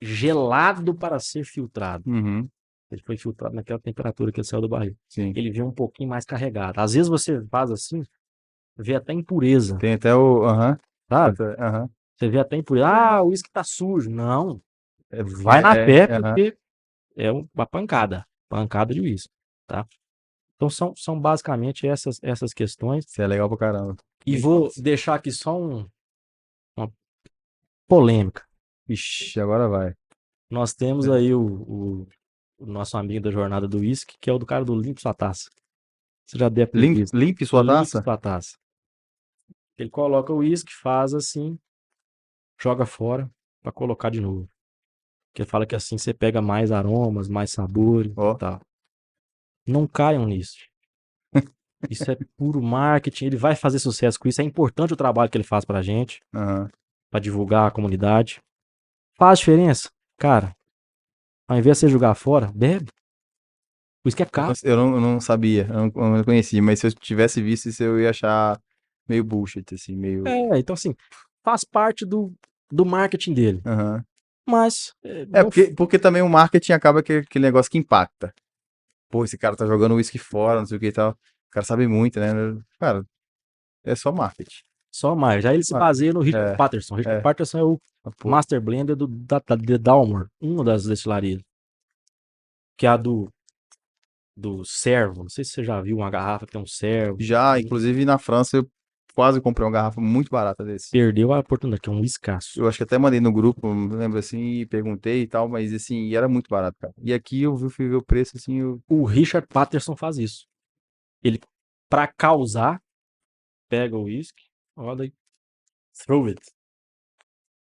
gelado para ser filtrado. Uhum. Ele foi filtrado naquela temperatura que ele saiu do barril. Sim. Ele veio um pouquinho mais carregado. Às vezes você faz assim, vê até impureza, Tem até o. Aham. sabe? Aham. Você vê até impureza. Ah, o uísque tá sujo. Não. É porque Vai na fé, aham. porque é uma pancada. Pancada de uísque, tá? Então são basicamente essas questões. Isso é legal pra caramba. E vou deixar aqui só uma polêmica. Ixi, agora vai. Nós temos aí o nosso amigo da jornada do uísque, que é o do cara do Limpe Sua Taça. Você já deve ter visto. Limpe sua Limpe taça? Sua Taça. Ele coloca o uísque, faz assim, joga fora para colocar de novo. Que ele fala que assim você pega mais aromas, mais sabores Ó. e tal. Não caiam nisso. Isso é puro marketing. Ele vai fazer sucesso com isso. É importante o trabalho que ele faz pra gente, Aham. pra divulgar a comunidade. Faz diferença? Cara, ao invés de você jogar fora, bebe. Por isso que é caro. Eu não sabia, eu não conhecia, mas se eu tivesse visto isso, eu ia achar meio bullshit, assim, meio. Então assim, faz parte do marketing dele. Aham. Mas É, porque também o marketing acaba que é aquele negócio que impacta. Pô, esse cara tá jogando uísque fora, não sei o que e tal. O cara sabe muito, né? Cara, é só marketing. só mais. Já ele se baseia no Richard Patterson. Richard Patterson é o Pô, Master Blender da Dalmor, uma das destilarias. Que é a do Servo. Não sei se você já viu uma garrafa que tem um Servo. já, inclusive na França, eu quase comprei uma garrafa muito barata desse. Perdeu a oportunidade, que é um escasso. Eu acho que até mandei no grupo, não lembro assim, e perguntei e tal, mas assim, e era muito barato, cara. E aqui fui ver o preço, assim, O Richard Patterson faz isso. Ele, pra causar, pega o uísque, roda e throw it.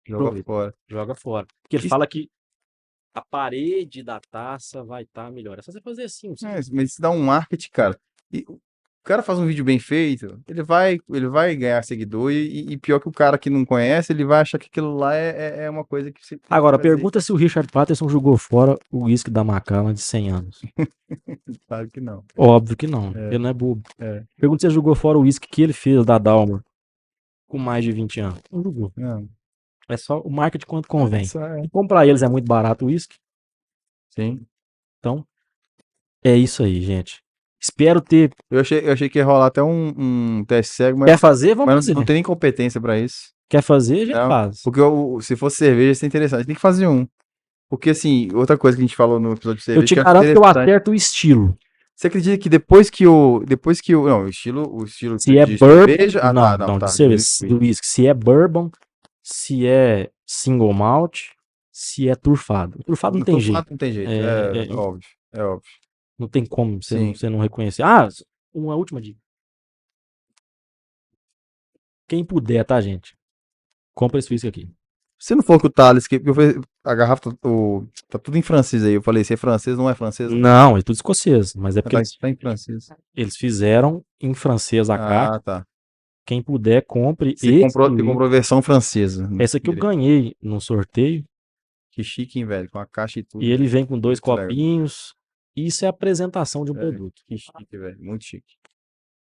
joga fora. Joga fora. Porque ele fala que a parede da taça vai estar melhor. É só você fazer assim. Mas isso dá um marketing, cara. E, cara faz um vídeo bem feito, ele vai ganhar seguidor e pior que o cara que não conhece, ele vai achar que aquilo lá é uma coisa que você tem que Agora, fazer. pergunta se o Richard Patterson jogou fora o uísque da Macallan de 100 anos. Claro que não. Óbvio que não, É. ele não é bobo. É. Pergunta se ele jogou fora o uísque que ele fez da Dalmor com mais de 20 anos. Não jogou. Não. É só o marketing quanto convém. Isso é. E como pra eles é muito barato o uísque, Sim. então é isso aí, gente. Espero ter. Eu achei que ia rolar até um teste cego, Quer fazer? Vamos mas fazer. não tem nem competência pra isso. Quer fazer? A gente Não, faz. Porque se fosse cerveja, isso é interessante. Tem que fazer um. Porque, assim, outra coisa que a gente falou no episódio de cerveja. Eu te que garanto que eu interessante. acerto o estilo. Você acredita que depois que o. Não, o estilo Se é de bourbon. cerveja. Ah, não, tá. de cerveja, do whisky. Se é bourbon, se é single malt, se é turfado. Turfado não tem jeito. Não tem jeito. É Óbvio. É óbvio. Não tem como Sim. você não reconhecer. Ah, uma última dica. Quem puder, tá, gente? Compra esse whisky aqui. Se não for que o Thales, a garrafa tá tudo em francês aí. Eu falei, se é francês, não é francês. Não, é tudo escocês. Mas é porque Tá em francês. eles fizeram em francês a carta. Ah, tá. Quem puder, compre. Você comprou a versão francesa. Essa aqui eu ganhei num sorteio. Que chique, hein, velho? Com a caixa e tudo. E ele vem com 2 Muito legal. copinhos. Isso é a apresentação de um produto. Que chique, velho. Muito chique.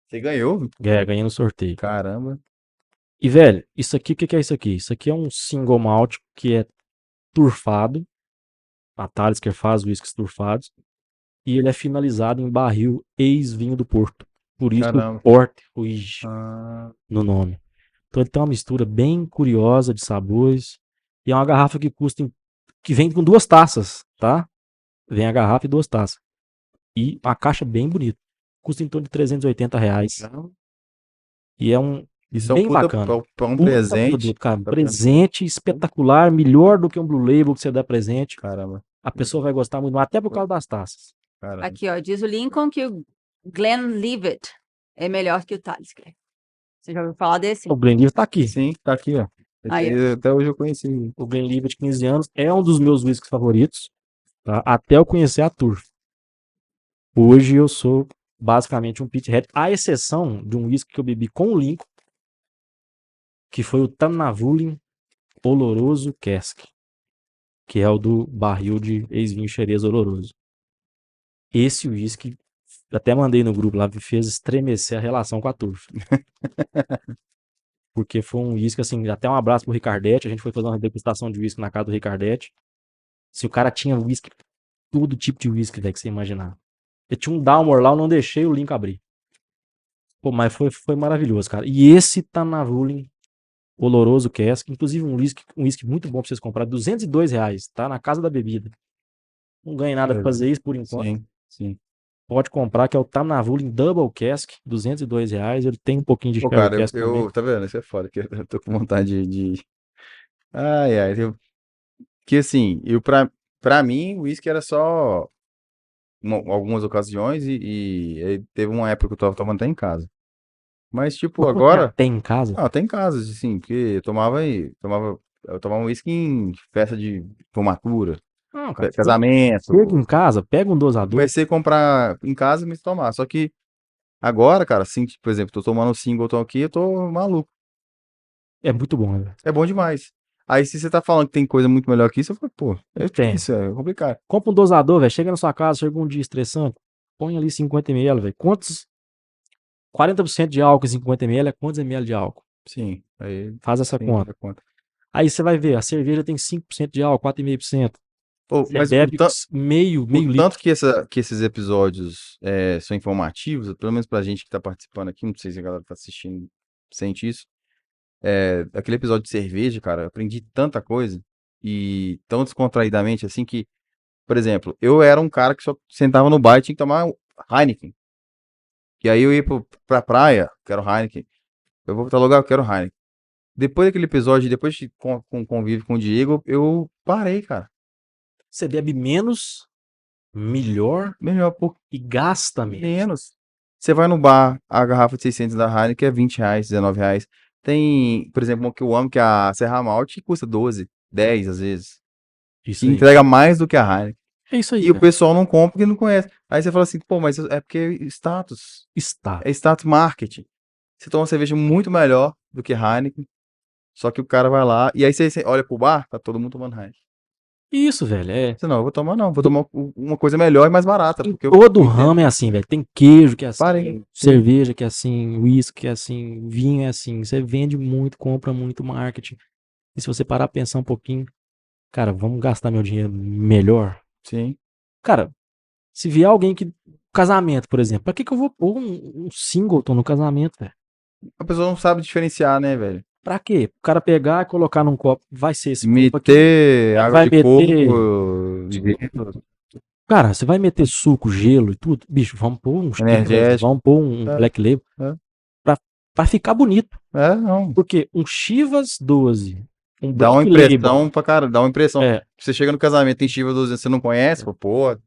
Você ganhou? Ganhei no sorteio. Caramba. E, velho, isso aqui, o que é isso aqui? Isso aqui é um single malt que é turfado. A Talisker faz whiskies turfados. E ele é finalizado em barril ex-vinho do Porto. Por isso Caramba. o Porte Ruiz Ah, no nome. Então ele tem uma mistura bem curiosa de sabores. E é uma garrafa que vem com 2 taças, tá? Vem a garrafa e 2 taças. E a caixa bem bonita. Custa em torno de R$380. E é um isso bem é um puta, bacana. um Puta presente. produto, cara. Presente espetacular, melhor do que um Blue Label que você dá presente. Caramba. A pessoa vai gostar muito, até por causa das taças. Caramba. Aqui, ó, diz o Lincoln que o Glenlivet é melhor que o Talisker. Você já ouviu falar desse? O Glenlivet tá aqui. Sim, tá aqui, ó. Aí, Até hoje eu conheci. O Glenlivet de 15 anos é um dos meus whiskies favoritos, tá? Até eu conhecer a Turf. Hoje eu sou basicamente um pithead, à exceção de um whisky que eu bebi com o Lincoln, que foi o Tamnavulin Oloroso Cask, que é o do barril de ex-vinho xerez oloroso. Esse whisky, até mandei no grupo lá, me fez estremecer a relação com a Turf. Porque foi um whisky, assim, até um abraço pro Ricardete, a gente foi fazer uma degustação de whisky na casa do Ricardete. Se o cara tinha whisky, todo tipo de whisky, velho, que você imaginar. Eu tinha um Dalmor lá, eu não deixei o Lincoln abrir. Pô, mas foi maravilhoso, cara. E esse Tamnavulin Oloroso Cask, inclusive um whisky muito bom pra vocês comprarem, R$202, tá? Na casa da bebida. Não ganha nada pra fazer isso por enquanto. Sim. Pode comprar, que é o Tamnavulin Double Cask, R$202. Ele tem um pouquinho de Pô, Sherry cara, Cask também. tá vendo? Isso é foda, que eu tô com vontade de... Ai. Que assim, pra mim, o uísque era só algumas ocasiões e teve uma época que eu tava tomando até em casa. Mas, tipo, Mas agora... tem em casa? Até em casa, assim, porque eu tomava uísque em festa de formatura, Não, cara. casamento. Chega em casa, pega um dosador. Comecei a comprar em casa e me tomar. Só que agora, cara, assim, por exemplo, tô tomando single aqui, eu tô maluco. É muito bom, né? É bom demais. Aí, se você tá falando que tem coisa muito melhor que isso, eu falo, pô, Tem. isso é complicado. Compra um dosador, velho. Chega na sua casa, chega um dia estressante. Põe ali 50 ml, velho. 40% de álcool em 50 ml é quantos ml de álcool? Sim, aí Faz essa tem conta. essa conta. Aí você vai ver, a cerveja tem 5% de álcool, 4,5%. Pô, Você mas bebe meio o litro. tanto que esses episódios são informativos, pelo menos pra gente que tá participando aqui, não sei se a galera tá assistindo, sente isso. Aquele episódio de cerveja, cara, eu aprendi tanta coisa e tão descontraidamente assim que, por exemplo, eu era um cara que só sentava no bar e tinha que tomar Heineken. E aí eu ia pra praia, quero Heineken. Eu vou pra tal lugar, eu quero Heineken. Depois daquele episódio, depois de convívio com o Diego, eu parei, cara. Você bebe menos, melhor Melhor, por e gasta menos. menos. Você vai no bar, a garrafa de 600 da Heineken é R$20, R$19. Tem, por exemplo, uma que eu amo, que é a Serra Malte, que custa 12, 10 às vezes. Isso E aí. entrega mais do que a Heineken. É isso aí, E o velho. pessoal não compra porque não conhece. Aí você fala assim, pô, mas é porque status. Está. É status marketing. Você toma uma cerveja muito melhor do que Heineken. Só que o cara vai lá. E aí você olha pro bar, tá todo mundo tomando Heineken. Isso, velho. É. Você não, eu vou tomar não. Vou tomar uma coisa melhor e mais barata. Em Porque eu todo entendo. ramo é assim, velho. Tem queijo que é assim, Parem. cerveja que é assim, uísque que é assim, vinho é assim. Você vende muito, compra muito marketing. E se você parar pra pensar um pouquinho, cara, vamos gastar meu dinheiro melhor? Sim. Cara, se vier alguém que. Casamento, por exemplo. Pra que eu vou pôr um singleton no casamento, velho? A pessoa não sabe diferenciar, né, velho? Pra quê? O cara pegar e colocar num copo. Vai ser esse copo aqui. Meter água Vai de meter. coco, gelo, Cara, você vai meter suco, gelo e tudo. Bicho, vamos pôr um Chivas, energético. vamos pôr um É, Black Label. é. Pra ficar bonito. Não. Porque um Chivas 12, um Dá uma Black Label. impressão pra cara, dá uma impressão. É, Você chega no casamento, tem Chiva 12 anos, você não conhece, pô,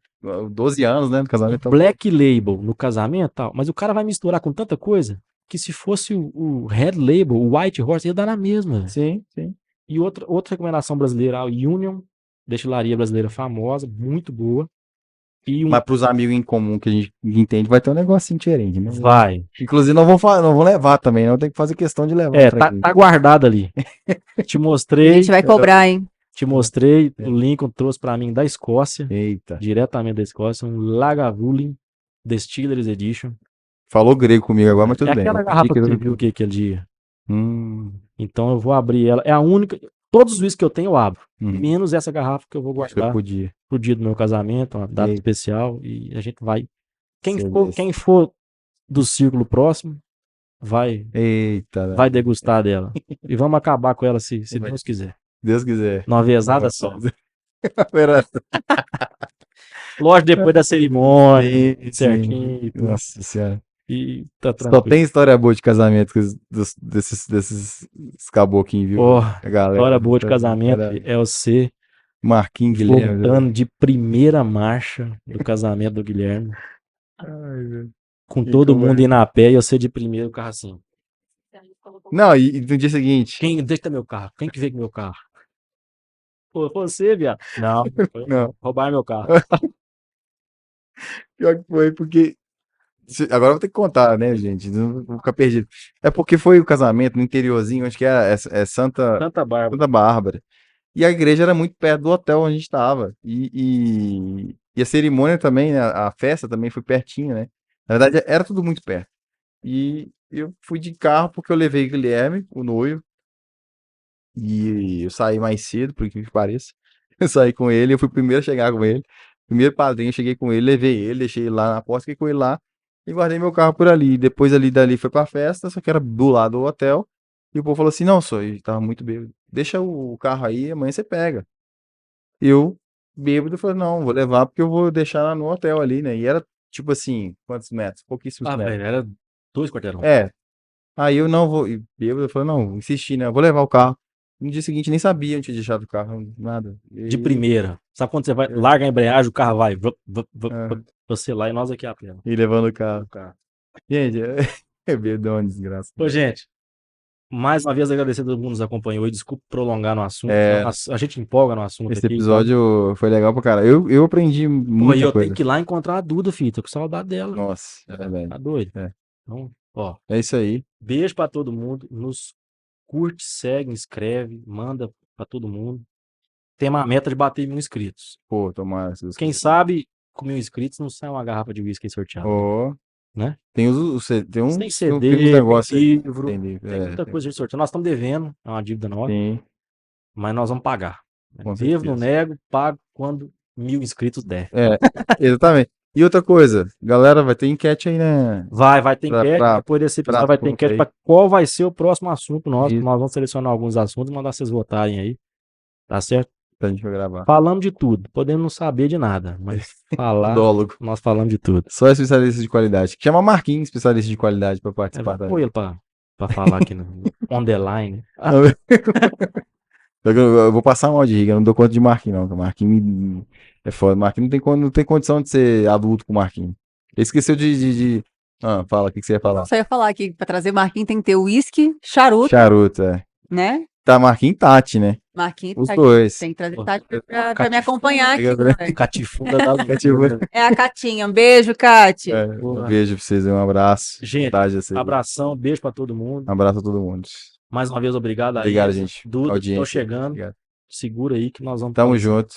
12 anos, né, no um casamento. Tá... Black Label no casamento e tal. Mas o cara vai misturar com tanta coisa que se fosse o Red Label, o White Horse, ia dar na mesma. Véio. Sim, sim. E outra recomendação brasileira, a Union, destilaria brasileira famosa, muito boa. E Mas pros amigos em comum que a gente entende, vai ter um negocinho diferente, né? vai. Inclusive, não vão levar também, não tem que fazer questão de levar. É, pra tá, gente. tá guardado ali. Te A mostrei, gente vai cobrar, hein? te mostrei, o Lincoln trouxe pra mim da Escócia, Eita. diretamente da Escócia, um Lagavulin Distillers Edition. Falou grego comigo agora, mas tudo É bem. aquela garrafa que você viu que aquele dia. Hum, Então eu vou abrir ela. É a única. Todos os whiskies que eu tenho eu abro. Hum. Menos essa garrafa que eu vou acho que eu guardar podia. pro dia do meu casamento, uma data Eita. especial. E a gente vai. Beleza. Quem for do círculo próximo, vai Eita. degustar dela. E vamos acabar com ela se Deus quiser. Deus quiser. Numa vezada só. Pera. Lógico, depois da cerimônia, Sim, certinho e tudo. Nossa senhora. E tá Só tranquilo. tem história boa de casamento desses caboclinhos, viu? Porra, A galera. história boa de casamento Era é você Marquinhos Guilherme. voltando de primeira marcha do casamento do Guilherme. Ai, velho. Com E todo como mundo é? indo a pé e você de primeiro, o carro assim. Não, e no dia seguinte. Quem deixa meu carro? Quem que veio com meu carro? Pô, você, viado. Não, Não. roubaram meu carro. Pior que foi, porque. Agora eu vou ter que contar, né, gente? Não vou ficar perdido. É porque foi o casamento no interiorzinho, acho que é Santa Bárbara. Santa Bárbara. E a igreja era muito perto do hotel onde a gente estava. E a cerimônia também, né, a festa também foi pertinho, né? Na verdade, era tudo muito perto. E eu fui de carro porque eu levei o Guilherme, o noivo. E eu saí mais cedo, por incrível que pareça. Eu saí com ele, eu fui o primeiro a chegar com ele. Primeiro padrinho, eu cheguei com ele, levei ele, deixei ele lá na porta, fiquei com ele lá e guardei meu carro por ali. Depois dali foi pra festa, só que era do lado do hotel. E o povo falou assim: não, só, ele tava muito bêbado. Deixa o carro aí, amanhã você pega. Eu, bêbado, falei: não, vou levar porque eu vou deixar lá no hotel ali, né? E era tipo assim, quantos metros? Pouquíssimos Ah, metros. velho, era 2 quarteirão. É. Aí eu não vou. E bêbado, eu falei: não, insisti, né? Eu vou levar o carro. No dia seguinte nem sabia onde tinha deixado o carro, nada. De E- primeira. Sabe quando você vai, É. larga a embreagem, o carro vai. É. Você lá e nós aqui a pé. E levando o carro. Gente, é bebê, uma desgraça. Ô, gente, mais uma vez agradecer a todo mundo que nos acompanhou e desculpa prolongar no assunto. É. A gente empolga no assunto Esse aqui. episódio foi legal pra cara. Eu aprendi Pô, e muita eu coisa. tenho que ir lá encontrar a Duda, filho. Tô com saudade dela. Nossa, é verdade. Tá doido? É. Então, ó, É isso aí. beijo pra todo mundo. Nos curte, segue, inscreve, manda pra todo mundo. Tem uma meta de bater 1.000 inscritos. Pô, tomara. Se Deus Quem quiser. sabe, com 1.000 inscritos, não sai uma garrafa de uísque sorteada. Ó, Né? tem tem uns, Tem tem CD, uns negócios aí. livro, Tem livro, tem muita coisa de sorteio. Nós estamos devendo, é uma dívida nossa, Tem, mas nós vamos pagar. com Devo, não certeza. nego, pago quando 1.000 inscritos der. É, exatamente. E outra coisa, galera, vai ter enquete aí, né? Vai ter Pra- enquete, pra- depois desse pra episódio vai ter assunto enquete aí. para qual vai ser o próximo assunto nosso. Isso. Nós vamos selecionar alguns assuntos e mandar vocês votarem aí, tá certo? Pra gente gravar. Falamos de tudo, podemos não saber de nada, mas falar, Podólogo. nós falamos de tudo. Só especialista de qualidade. Chama Marquinhos, especialista de qualidade, pra É, participar. vamos pôr ele pra falar aqui no on the line. Eu vou passar mal de riga, eu não dou conta de Marquinhos, não. Marquinhos é foda. Marquinhos não tem condição de ser adulto com o Marquinhos. Ele esqueceu de. Ah, fala, o que você ia falar? Só ia falar aqui, pra trazer Marquinhos tem que ter uísque, charuto, Charuto, é. né? Tá, Marquinhos Tati, né? Marquinhos Os tá aqui, dois. tem que trazer Pô, Tati pra me Catifunda, acompanhar aqui. Obrigado, Também. Catifunda da Catifunda. É a Catinha. Um beijo, Cati. É, um Boa. beijo pra vocês, um abraço. Gente, Saudade de vocês. abração, beijo pra todo mundo. Um abraço a todo mundo. Mais uma vez, obrigado aí. Obrigado, gente. Duda, Audiência. tô chegando. Obrigado. Segura aí que nós vamos Tamo fazer. junto.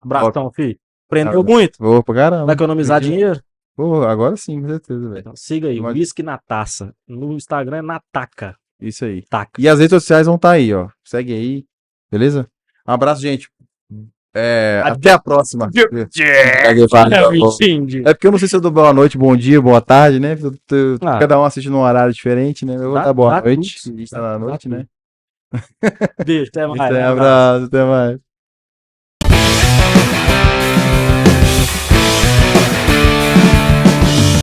Abração, filho. Aprendeu Abraço. muito? Vou pra caramba. Vai economizar Entendi. dinheiro? Pô, agora sim, com certeza, velho. Então siga aí, Pode- Whisky na Taça. No Instagram é Nataca. Isso aí. Taca. E as redes sociais vão estar aí, ó. Segue aí, beleza? Um abraço, gente. Até a próxima. É porque eu não sei se eu dou boa noite, bom dia, boa tarde, né? Ah. Cada um assiste num horário diferente, né? Eu vou dar boa Dá noite. tudo, Tá na dá noite, tudo. né? Beijo, até mais. Até né? abraço, até mais.